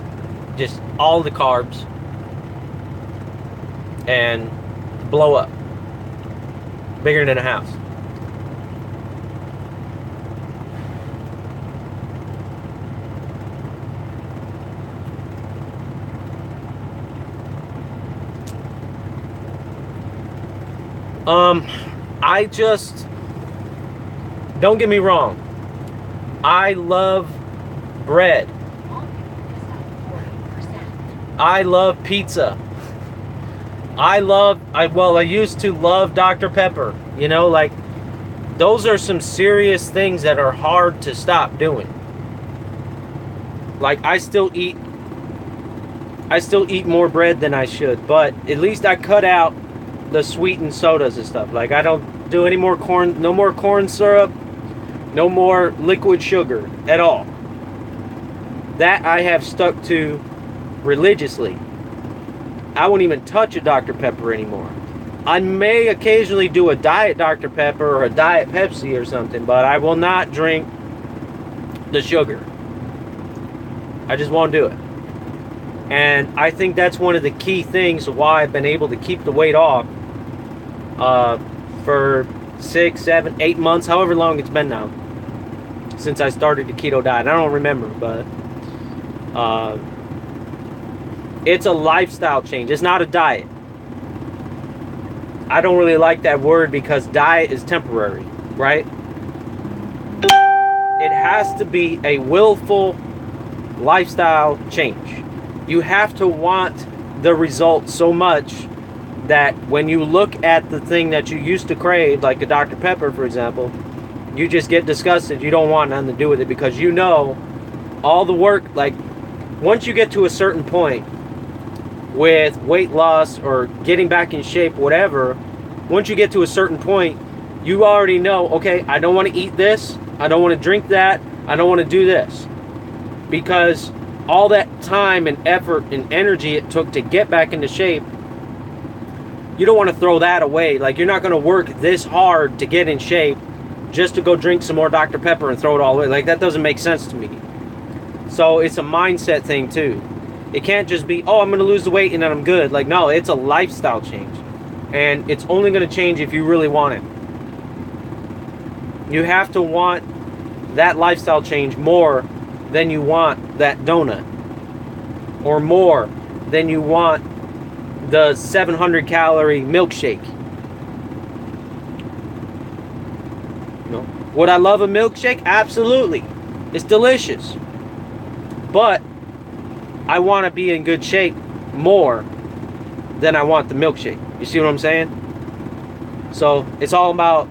just all the carbs, and blow up bigger than a house. Um, I just, don't get me wrong. I love bread. I love pizza. I used to love Dr. Pepper. You know, like, those are some serious things that are hard to stop doing. Like, I still eat more bread than I should, but at least I cut out the sweetened sodas and stuff. Like, I don't do any more corn, no more corn syrup, no more liquid sugar at all. That I have stuck to religiously. I won't even touch a Dr. Pepper anymore. I may occasionally do a diet Dr. Pepper or a diet Pepsi or something, but I will not drink the sugar. I just won't do it. And I think that's one of the key things why I've been able to keep the weight off for 6, 7, 8 months, however long it's been now, since I started the keto diet. I don't remember, but it's a lifestyle change. It's not a diet. I don't really like that word because diet is temporary, right? It has to be a willful lifestyle change. You have to want the result so much that when you look at the thing that you used to crave, like a Dr. Pepper, for example, you just get disgusted. You don't want nothing to do with it because you know all the work. Like, once you get to a certain point with weight loss or getting back in shape, whatever, once you get to a certain point, you already know, okay, I don't want to eat this, I don't want to drink that, I don't want to do this. Because all that time and effort and energy it took to get back into shape, you don't want to throw that away. Like, you're not going to work this hard to get in shape just to go drink some more Dr. Pepper and throw it all away. Like, that doesn't make sense to me. So it's a mindset thing too. It can't just be, oh, I'm going to lose the weight and then I'm good. Like, no, it's a lifestyle change. And it's only going to change if you really want it. You have to want that lifestyle change more than you want that donut. Or more than you want the 700 calorie milkshake. You know, would I love a milkshake? Absolutely. It's delicious. But I want to be in good shape more than I want the milkshake. You see what I'm saying? So it's all about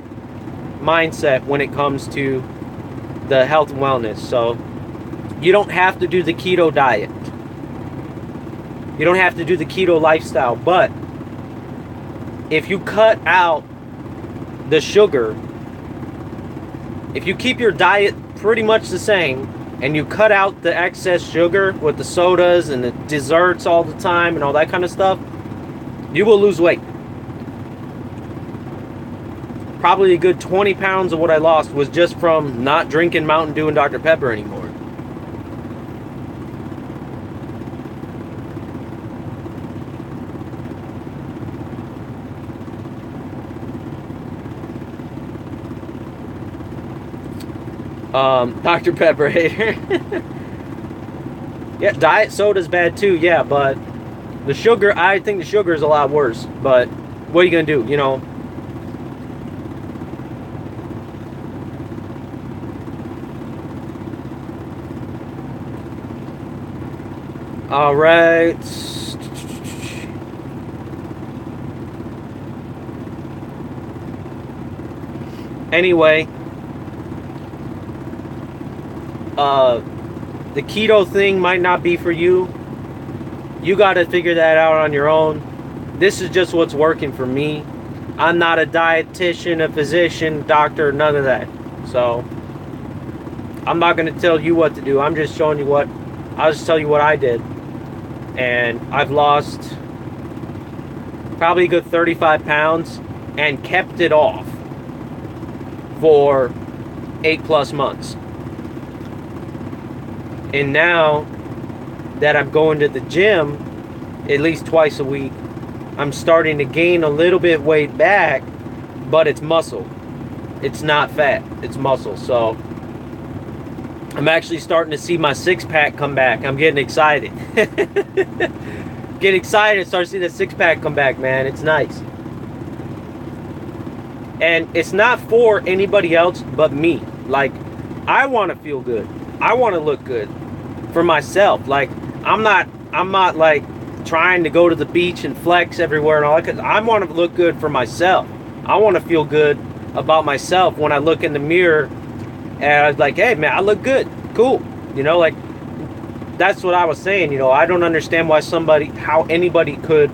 mindset when it comes to the health and wellness. So you don't have to do the keto diet. You don't have to do the keto lifestyle. But if you cut out the sugar, if you keep your diet pretty much the same, and you cut out the excess sugar with the sodas and the desserts all the time and all that kind of stuff, you will lose weight. Probably a good 20 pounds of what I lost was just from not drinking Mountain Dew and Dr. Pepper anymore. Dr. Pepper hater. Yeah, diet soda's bad too, yeah, but the sugar, I think the sugar is a lot worse. But what are you gonna do, you know? All right. Anyway, the keto thing might not be for you. You got to figure that out on your own. This is just what's working for me. I'm not a dietitian, a physician, doctor, none of that. So I'm not going to tell you what to do. I'm just showing you what, I'll just tell you what I did. And I've lost probably a good 35 pounds and kept it off for 8+ months. And now that I'm going to the gym at least twice a week, I'm starting to gain a little bit weight back, but it's muscle. It's not fat, it's muscle. So I'm actually starting to see my six-pack come back. I'm getting excited. Get excited, start to see the six-pack come back, man. It's nice. And it's not for anybody else but me. Like, I want to feel good. I want to look good for myself. Like, I'm not like trying to go to the beach and flex everywhere and all that. Cause I want to look good for myself. I want to feel good about myself when I look in the mirror and I was like, hey man, I look good. Cool. You know, like, that's what I was saying. You know, I don't understand how anybody could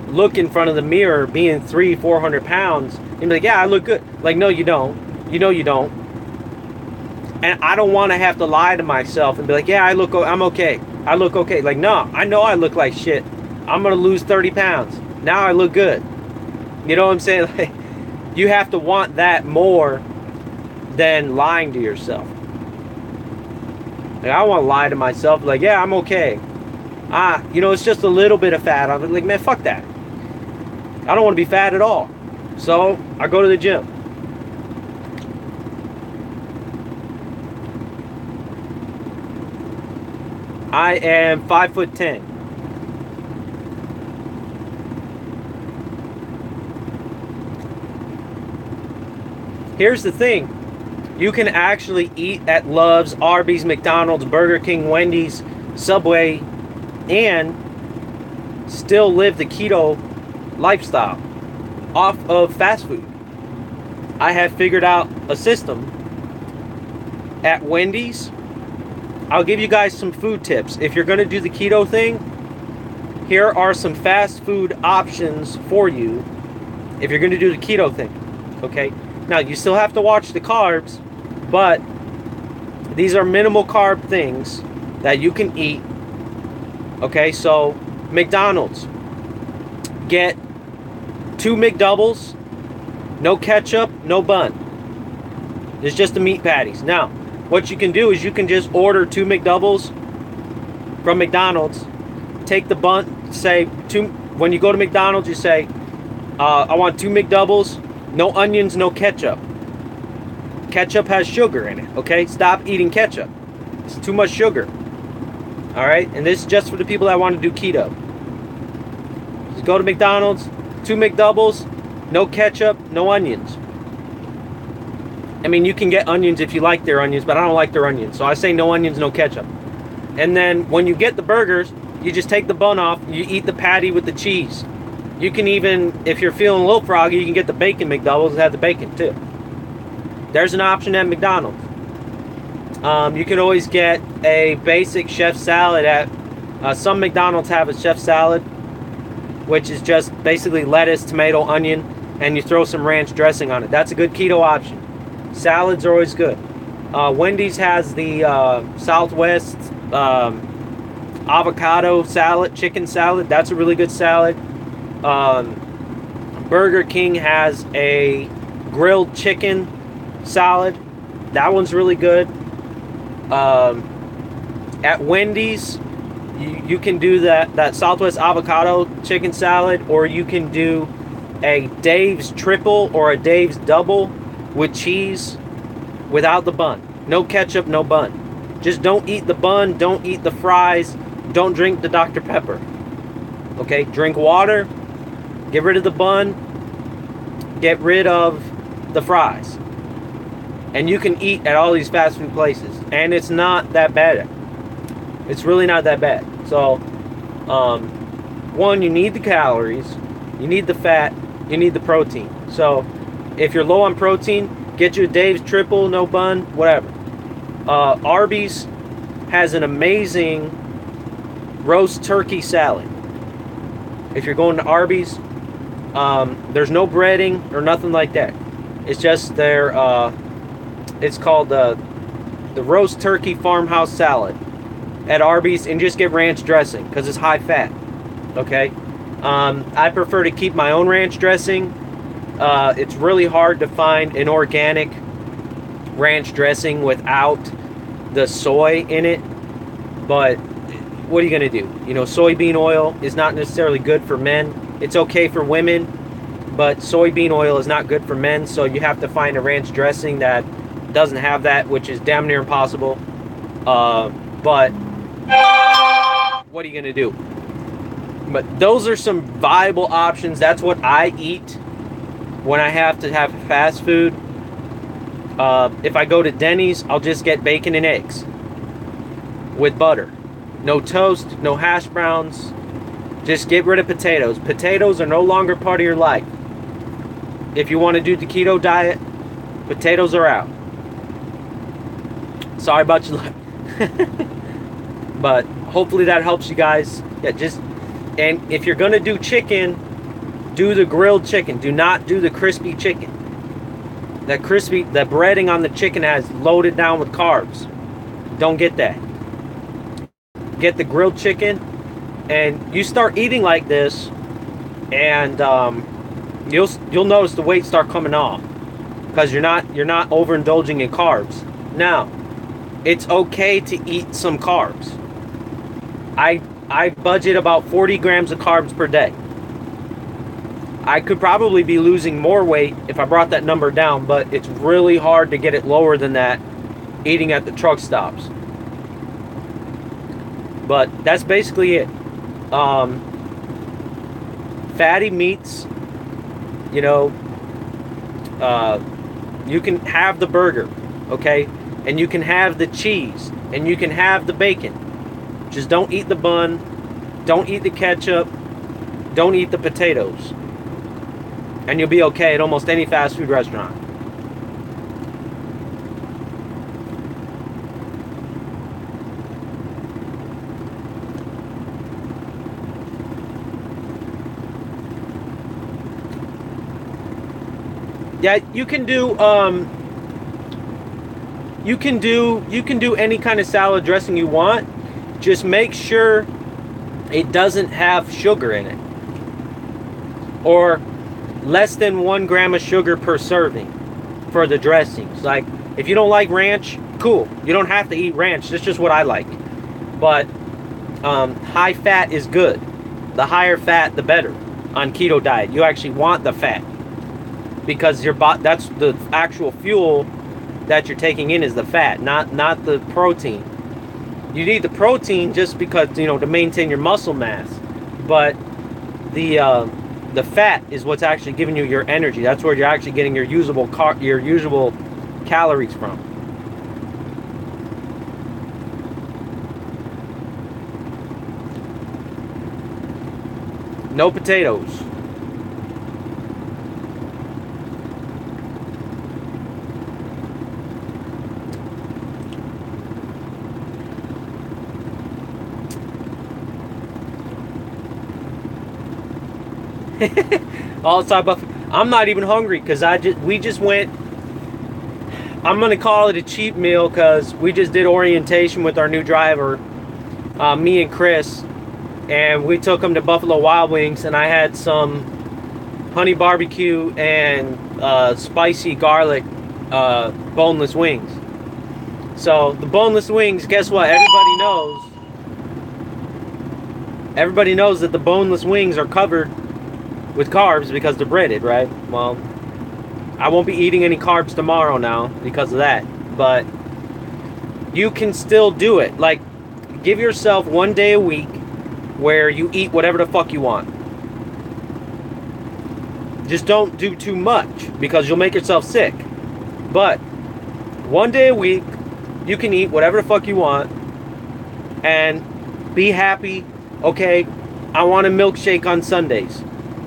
look in front of the mirror being 300-400 pounds and be like, yeah, I look good. Like, no, you don't. You know you don't. And I don't want to have to lie to myself and be like, yeah, I'm okay. I look okay. Like, no, I know I look like shit. I'm going to lose 30 pounds. Now I look good. You know what I'm saying? Like, you have to want that more than lying to yourself. Like, I want to lie to myself. Like, yeah, I'm okay. You know, it's just a little bit of fat. I'm like, man, fuck that. I don't want to be fat at all. So I go to the gym. I am 5'10". Here's the thing. You can actually eat at Love's, Arby's, McDonald's, Burger King, Wendy's, Subway, and still live the keto lifestyle off of fast food. I have figured out a system at Wendy's. I'll give you guys some food tips. If you're going to do the keto thing, here are some fast food options for you if you're going to do the keto thing. Okay? Now, you still have to watch the carbs, but these are minimal carb things that you can eat. Okay, so McDonald's. Get 2 McDoubles, no ketchup, no bun. It's just the meat patties. Now, what you can do is you can just order 2 McDoubles from McDonald's. Take the bun, say two. When you go to McDonald's, you say, I want 2 McDoubles, no onions, no ketchup. Ketchup has sugar in it, okay? Stop eating ketchup. It's too much sugar. Alright? And this is just for the people that want to do keto. Just go to McDonald's, 2 McDoubles, no ketchup, no onions. I mean, you can get onions if you like their onions, but I don't like their onions. So I say no onions, no ketchup. And then when you get the burgers, you just take the bun off, you eat the patty with the cheese. You can even, if you're feeling a little froggy, you can get the bacon McDoubles and have the bacon too. There's an option at McDonald's. You can always get a basic chef salad at, some McDonald's have a chef salad, which is just basically lettuce, tomato, onion, and you throw some ranch dressing on it. That's a good keto option. Salads are always good. Wendy's has the Southwest avocado salad, chicken salad. That's a really good salad. Burger King has a grilled chicken salad. That one's really good. At Wendy's, you can do that Southwest avocado chicken salad, or you can do a Dave's triple or a Dave's double with cheese without the bun. No ketchup, no bun. Just don't eat the bun, don't eat the fries, don't drink the Dr. Pepper. Okay, drink water, get rid of the bun, get rid of the fries. And you can eat at all these fast food places, and it's not that bad. It's really not that bad. So, one, you need the calories, you need the fat, you need the protein. So, if you're low on protein, get you a Dave's triple, no bun, whatever. Arby's has an amazing roast turkey salad. If you're going to Arby's, there's no breading or nothing like that. It's just their, it's called the roast turkey farmhouse salad at Arby's, and just get ranch dressing because it's high fat. Okay, I prefer to keep my own ranch dressing. It's really hard to find an organic ranch dressing without the soy in it, but what are you gonna do? You know, soybean oil is not necessarily good for men. It's okay for women, but soybean oil is not good for men, so you have to find a ranch dressing that doesn't have that, which is damn near impossible. But what are you gonna do? But those are some viable options. That's what I eat when I have to have fast food, if I go to Denny's, I'll just get bacon and eggs with butter. No toast, no hash browns. Just get rid of potatoes. Potatoes are no longer part of your life. If you want to do the keto diet, potatoes are out. Sorry about your luck. But hopefully that helps you guys. Yeah, and if you're gonna do chicken, do the grilled chicken. Do not do the crispy chicken. The breading on the chicken has loaded down with carbs. Don't get that. Get the grilled chicken, and you start eating like this, and you'll notice the weight start coming off because you're not overindulging in carbs. Now, it's okay to eat some carbs. I budget about 40 grams of carbs per day. I could probably be losing more weight if I brought that number down, but it's really hard to get it lower than that eating at the truck stops. But that's basically it. Fatty meats, you know, you can have the burger, okay? And you can have the cheese, and you can have the bacon. Just don't eat the bun, don't eat the ketchup, don't eat the potatoes. And you'll be okay at almost any fast food restaurant. Yeah, you can do any kind of salad dressing you want. Just make sure it doesn't have sugar in it, or less than 1 gram of sugar per serving for the dressings. Like, if you don't like ranch, cool. You don't have to eat ranch. That's just what I like. But high fat is good. The higher fat, the better on keto diet. You actually want the fat because that's the actual fuel that you're taking in is the fat, not the protein. You need the protein just because, you know, to maintain your muscle mass. But the fat is what's actually giving you your energy. That's where you're actually getting your usable calories from. No potatoes. All the time, but I'm not even hungry because we just went. I'm gonna call it a cheap meal because we just did orientation with our new driver, me and Chris, and we took him to Buffalo Wild Wings, and I had some honey barbecue and spicy garlic boneless wings. So the boneless wings, guess what? Everybody knows that the boneless wings are covered with carbs because they're breaded, right? Well, I won't be eating any carbs tomorrow now because of that. But you can still do it. Like, give yourself 1 day a week where you eat whatever the fuck you want. Just don't do too much because you'll make yourself sick. But 1 day a week, you can eat whatever the fuck you want and be happy. Okay, I want a milkshake on Sundays.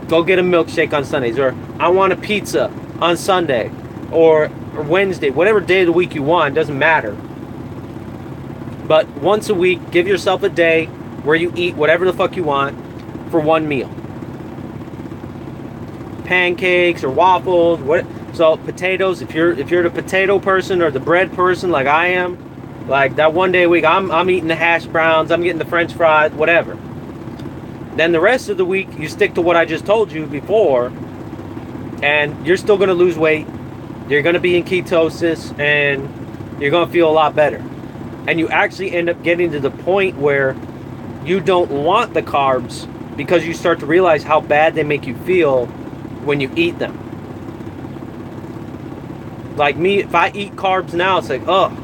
Go get a milkshake on Sundays. Or I want a pizza on Sunday or Wednesday. Whatever day of the week you want, doesn't matter. But once a week, give yourself a day where you eat whatever the fuck you want for one meal. Pancakes or waffles. So potatoes, if you're the potato person or the bread person like I am, like that 1 day a week, I'm eating the hash browns, I'm getting the french fries, whatever. Then the rest of the week, you stick to what I just told you before, and you're still going to lose weight. You're going to be in ketosis, and you're going to feel a lot better. And you actually end up getting to the point where you don't want the carbs because you start to realize how bad they make you feel when you eat them. Like me, if I eat carbs now, it's like, oh,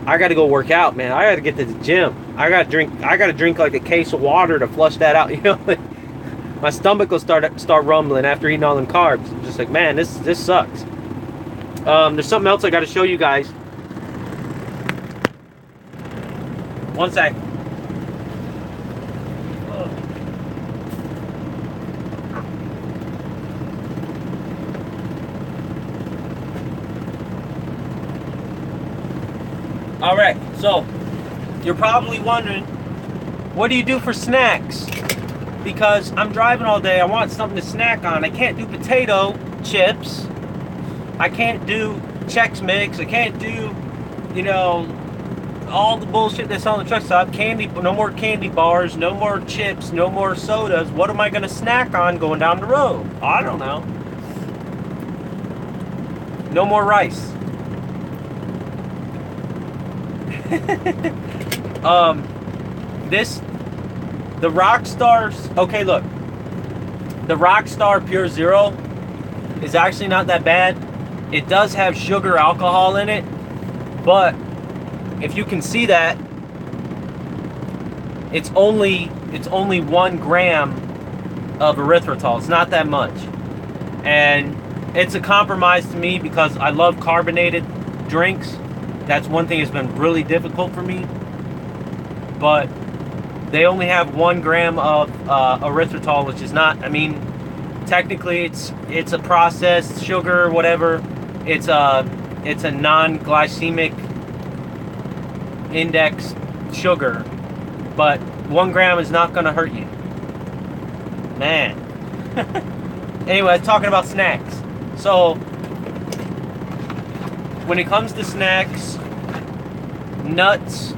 I got to go work out, man. I got to get to the gym. I got to drink like a case of water to flush that out, you know. my stomach will start rumbling after eating all them carbs. I'm just like, man, this sucks. There's something else I got to show you guys. One sec. All right, so you're probably wondering, what do you do for snacks? Because I'm driving all day, I want something to snack on. I can't do potato chips. I can't do Chex Mix. I can't do, you know, all the bullshit that's on the truck stop. Candy, no more candy bars, no more chips, no more sodas. What am I gonna snack on going down the road? I don't know. No more rice. The Rockstars, okay, look, the Rockstar Pure Zero is actually not that bad. It does have sugar alcohol in it, but if you can see that, it's only 1 gram of erythritol. It's not that much, and it's a compromise to me because I love carbonated drinks. That's one thing that's been really difficult for me. But they only have 1 gram of erythritol, which is not, I mean, technically it's a processed sugar, whatever. It's a non-glycemic index sugar, but 1 gram is not gonna hurt you, man. Anyway, talking about snacks. So when it comes to snacks, nuts,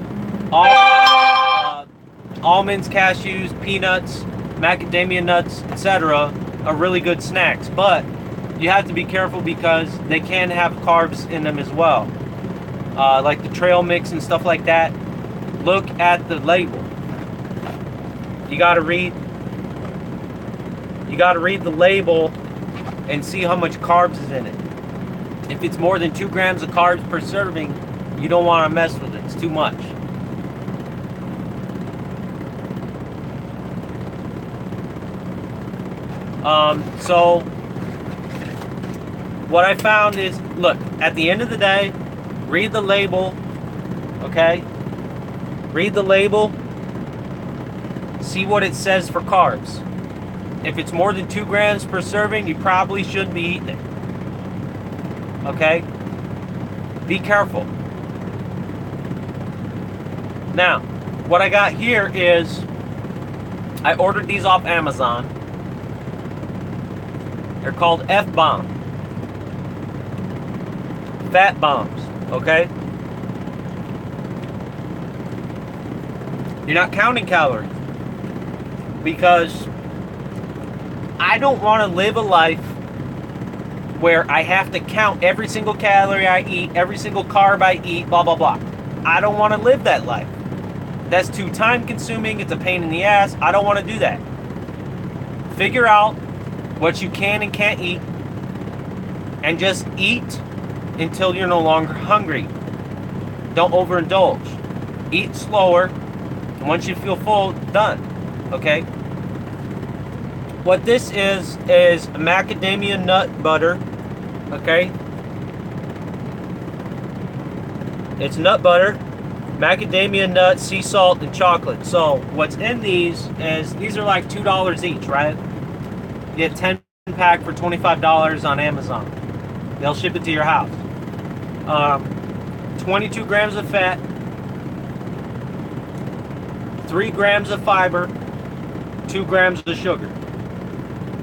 almonds, cashews, peanuts, macadamia nuts, etc. are really good snacks, but you have to be careful because they can have carbs in them as well, like the trail mix and stuff like that. Look at the label. You gotta read the label and see how much carbs is in it. If it's more than 2 grams of carbs per serving, you don't want to mess with it. It's too much. So what I found is, look, at the end of the day, read the label, okay? Read the label, see what it says for carbs. If it's more than 2 grams per serving, you probably shouldn't be eating it. Okay? Be careful. Now, what I got here is, I ordered these off Amazon. They're called F-Bomb. Fat bombs, okay? You're not counting calories. Because I don't want to live a life where I have to count every single calorie I eat, every single carb I eat, blah, blah, blah. I don't want to live that life. That's too time consuming. It's a pain in the ass. I don't want to do that. Figure out what you can and can't eat and just eat until you're no longer hungry. Don't overindulge. Eat slower. And once you feel full, done. Okay? What this is macadamia nut butter. Okay? It's nut butter, macadamia nut, sea salt, and chocolate. So what's in these is, these are like $2 each, right? You get 10 pack for $25 on Amazon. They'll ship it to your house. 22 grams of fat, 3 grams of fiber, 2 grams of sugar.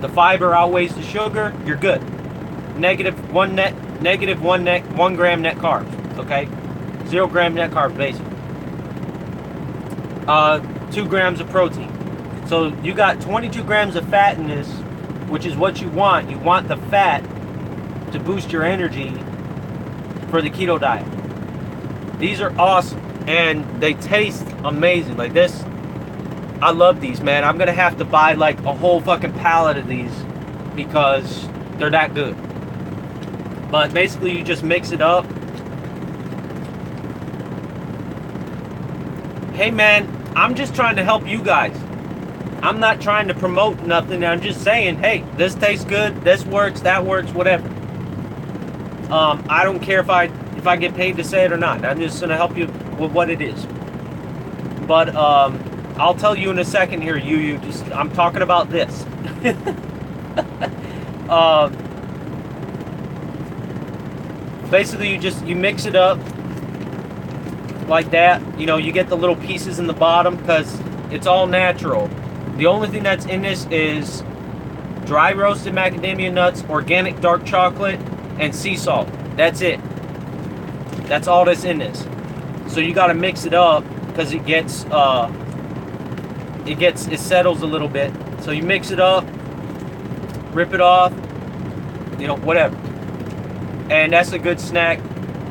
The fiber outweighs the sugar, you're good. -1 gram net carbs, okay? 0 gram net carbs, basically. 2 grams of protein. So you got 22 grams of fat in this, which is what you want. You want the fat to boost your energy for the keto diet. These are awesome, and they taste amazing. Like this, I love these, man. I'm gonna have to buy like a whole fucking pallet of these because they're that good. But basically, you just mix it up. Hey, man, I'm just trying to help you guys. I'm not trying to promote nothing. I'm just saying, hey, this tastes good, this works, that works, whatever. I don't care if I get paid to say it or not. I'm just gonna help you with what it is. But I'll tell you in a second here. I'm talking about this. Basically, you mix it up like that. You know, you get the little pieces in the bottom because it's all natural. The only thing that's in this is dry roasted macadamia nuts, organic dark chocolate, and sea salt. That's it. That's all that's in this. So you got to mix it up because it settles a little bit. So you mix it up, rip it off, you know, whatever. And that's a good snack.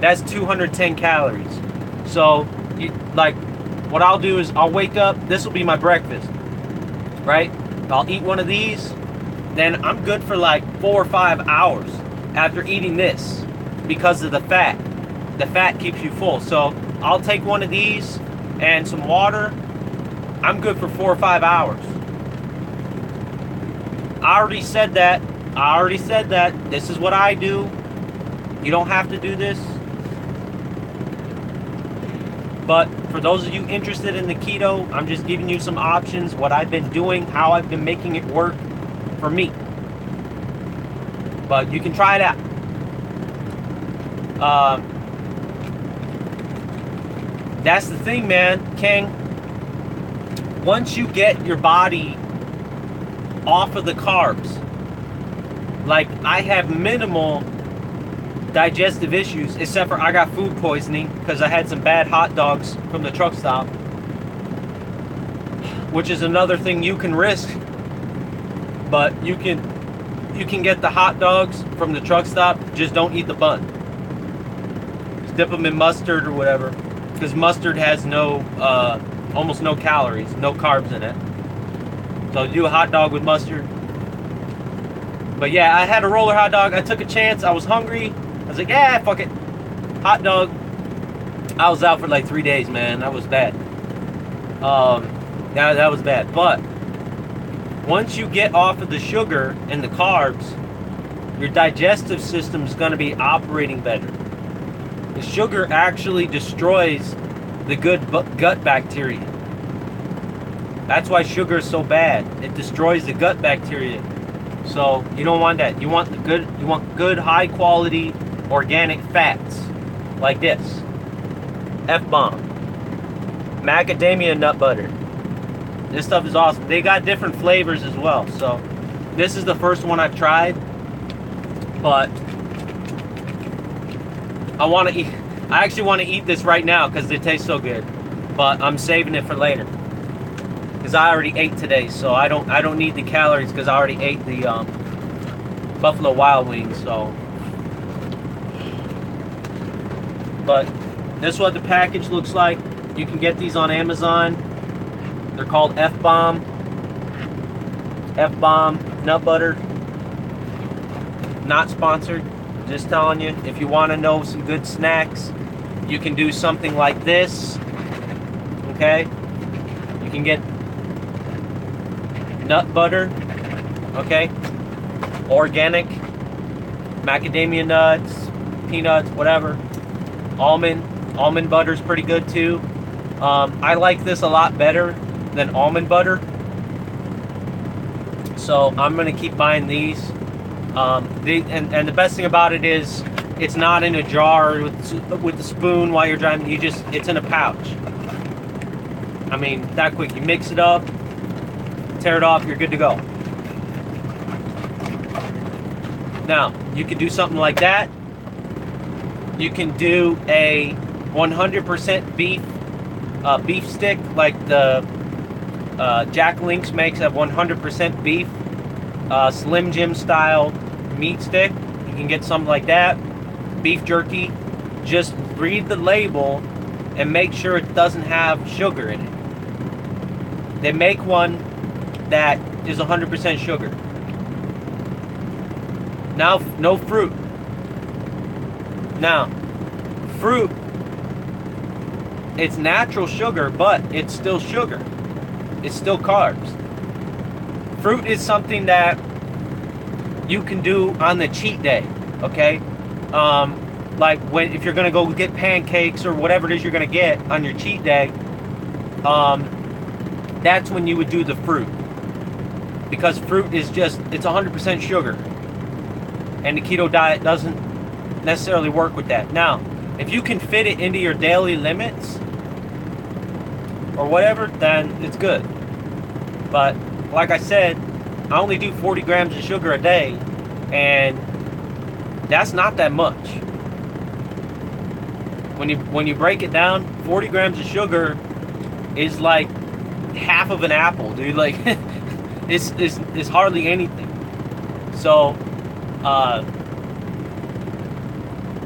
That's 210 calories. So, what I'll do is I'll wake up. This will be my breakfast, right? I'll eat one of these. Then I'm good for like 4 or 5 hours after eating this because of the fat. The fat keeps you full. So I'll take one of these and some water. I'm good for 4 or 5 hours. I already said that. This is what I do. You don't have to do this. But for those of you interested in the keto, I'm just giving you some options, what I've been doing, how I've been making it work for me. But you can try it out. That's the thing, man, King. Once you get your body off of the carbs, like I have minimal digestive issues, except for I got food poisoning because I had some bad hot dogs from the truck stop, which is another thing you can risk. But you can get the hot dogs from the truck stop, just don't eat the bun. Just dip them in mustard or whatever, because mustard has almost no calories, no carbs in it. So do a hot dog with mustard. But yeah, I had a roller hot dog. I took a chance. I was hungry. I was like, yeah, fuck it. Hot dog. I was out for like 3 days, man. That was bad. That was bad. But once you get off of the sugar and the carbs, your digestive system is going to be operating better. The sugar actually destroys the good gut bacteria. That's why sugar is so bad. It destroys the gut bacteria. So you don't want that. You want good high quality organic fats like this. F-bomb. Macadamia nut butter. This stuff is awesome. They got different flavors as well. So this is the first one I've tried. But I actually want to eat this right now because it tastes so good. But I'm saving it for later. Because I already ate today, so I don't need the calories because I already ate the Buffalo Wild Wings. So, but this is what the package looks like. You can get these on Amazon. They're called F-bomb nut butter. Not sponsored. Just telling you, if you want to know some good snacks, you can do something like this. Okay, you can get nut butter, okay, organic, macadamia nuts, peanuts, whatever. Almond butter is pretty good too. I like this a lot better than almond butter, so I'm gonna keep buying these. And the best thing about it is it's not in a jar with the spoon while you're driving. It's in a pouch. I mean, that quick. You mix it up, tear it off, you're good to go. Now, you can do something like that. You can do a 100% beef stick, like the Jack Link's makes a 100% beef Slim Jim style meat stick. You can get something like that. Beef jerky. Just read the label and make sure it doesn't have sugar in it. They make one that is 100% sugar. Now, no fruit. Now, fruit, it's natural sugar, but it's still sugar. It's still carbs. fruit is something that you can do on the cheat day, okay? Like if you're gonna go get pancakes or whatever it is you're gonna get on your cheat day, that's when you would do the fruit. Because fruit is just, it's 100% sugar. And the keto diet doesn't necessarily work with that. Now, if you can fit it into your daily limits or whatever, then it's good. But like I said, I only do 40 grams of sugar a day, and that's not that much. When you break it down, 40 grams of sugar is like half of an apple, dude. Like it's hardly anything. So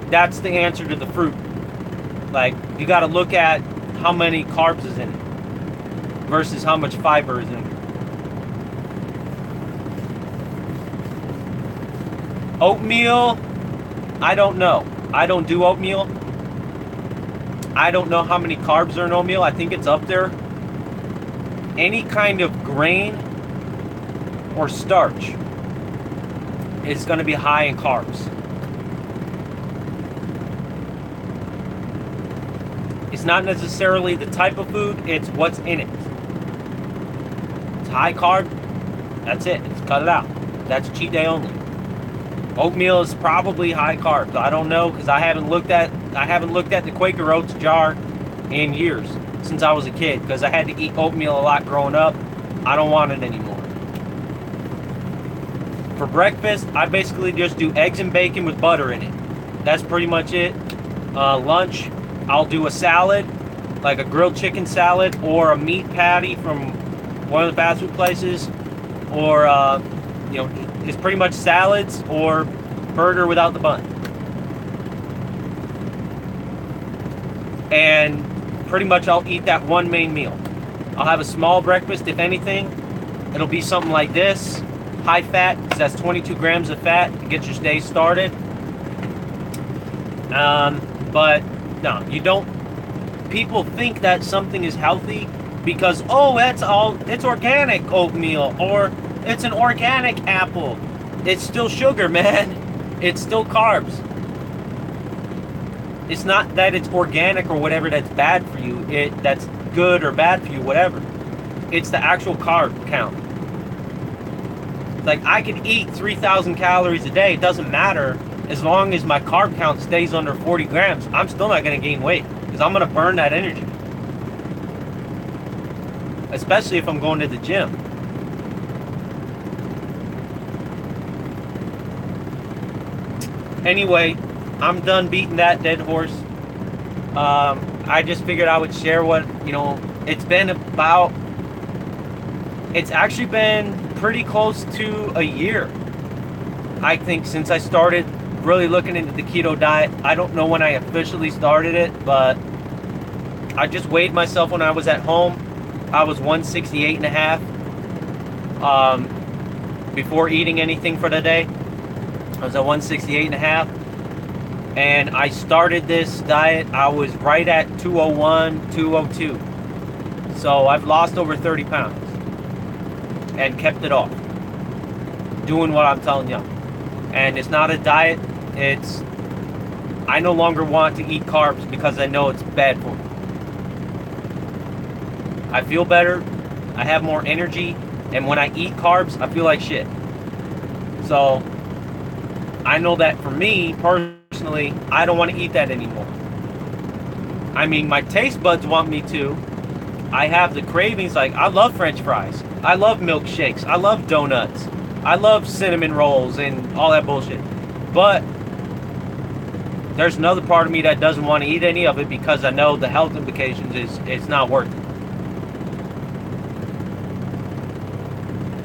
that's the answer to the fruit. Like, you got to look at how many carbs is in it versus how much fiber is in it. Oatmeal, I don't know. I don't do oatmeal. I don't know how many carbs are in oatmeal. I think it's up there. Any kind of grain or starch is going to be high in carbs. It's not necessarily the type of food, it's what's in it. It's high carb, that's it. It's cut it out. That's cheat day only. Oatmeal is probably high carbs. I don't know, because I haven't looked at the Quaker Oats jar in years, since I was a kid, because I had to eat oatmeal a lot growing up. I don't want it anymore. For breakfast, I basically just do eggs and bacon with butter in it. That's pretty much it. Lunch, I'll do a salad, like a grilled chicken salad, or a meat patty from one of the fast food places, or it's pretty much salads or burger without the bun. And pretty much I'll eat that one main meal. I'll have a small breakfast, if anything. It'll be something like this, high fat, because that's 22 grams of fat to get your day started. But no, you don't. People think that something is healthy because, it's organic oatmeal, or it's an organic apple. It's still sugar, man. It's still carbs. It's not that it's organic or whatever that's bad for you. That's good or bad for you, whatever. It's the actual carb count. Like, I can eat 3,000 calories a day. It doesn't matter. As long as my carb count stays under 40 grams, I'm still not going to gain weight, because I'm going to burn that energy. Especially if I'm going to the gym. Anyway, I'm done beating that dead horse. I just figured I would share what, it's actually been pretty close to a year, I think, since I started really looking into the keto diet. I don't know when I officially started it, but I just weighed myself when I was at home. I was 168 and a half before eating anything for the day. I was at 168 and a half, and I started this diet. I was right at 201, 202. So I've lost over 30 pounds and kept it off, doing what I'm telling you. And it's not a diet. I no longer want to eat carbs because I know it's bad for me. I feel better, I have more energy, and when I eat carbs, I feel like shit. So I know that for me, personally, I don't want to eat that anymore. I mean, my taste buds want me to. I have the cravings. Like, I love French fries. I love milkshakes. I love donuts. I love cinnamon rolls and all that bullshit. But there's another part of me that doesn't want to eat any of it because I know the health implications it's not worth it.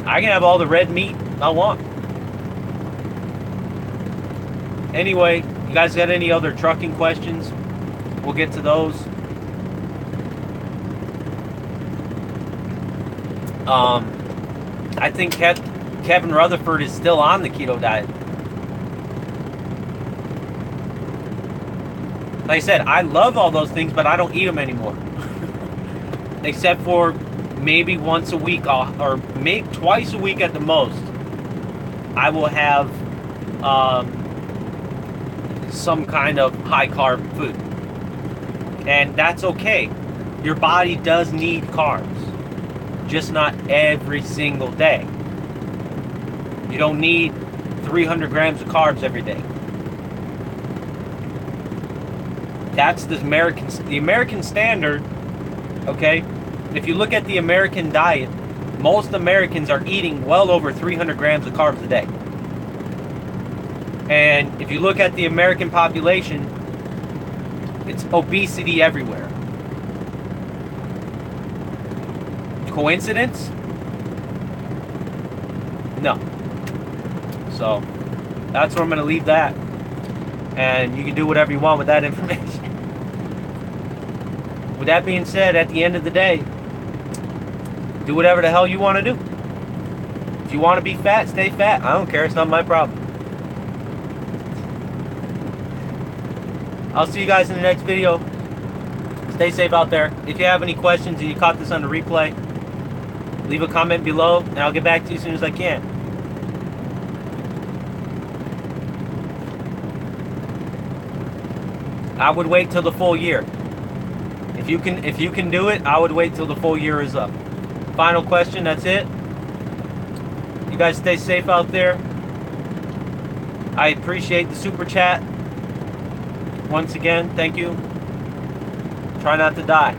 I can have all the red meat I want. Anyway, you guys got any other trucking questions? We'll get to those. I think Kevin Rutherford is still on the keto diet. Like I said, I love all those things, but I don't eat them anymore. Except for maybe once a week, or maybe twice a week at the most, I will have some kind of high carb food. And that's okay. Your body does need carbs, just not every single day. You don't need 300 grams of carbs every day. That's the American standard, okay? If you look at the American diet, most Americans are eating well over 300 grams of carbs a day. And if you look at the American population, it's obesity everywhere. Coincidence? No. So, that's where I'm going to leave that. And you can do whatever you want with that information. With that being said, at the end of the day, do whatever the hell you want to do. If you want to be fat, stay fat. I don't care. It's not my problem. I'll see you guys in the next video. Stay safe out there. If you have any questions and you caught this on the replay, leave a comment below and I'll get back to you as soon as I can. I would wait till the full year. If you can do it, I would wait till the full year is up. Final question, that's it. You guys stay safe out there. I appreciate the super chat. Once again, thank you. Try not to die.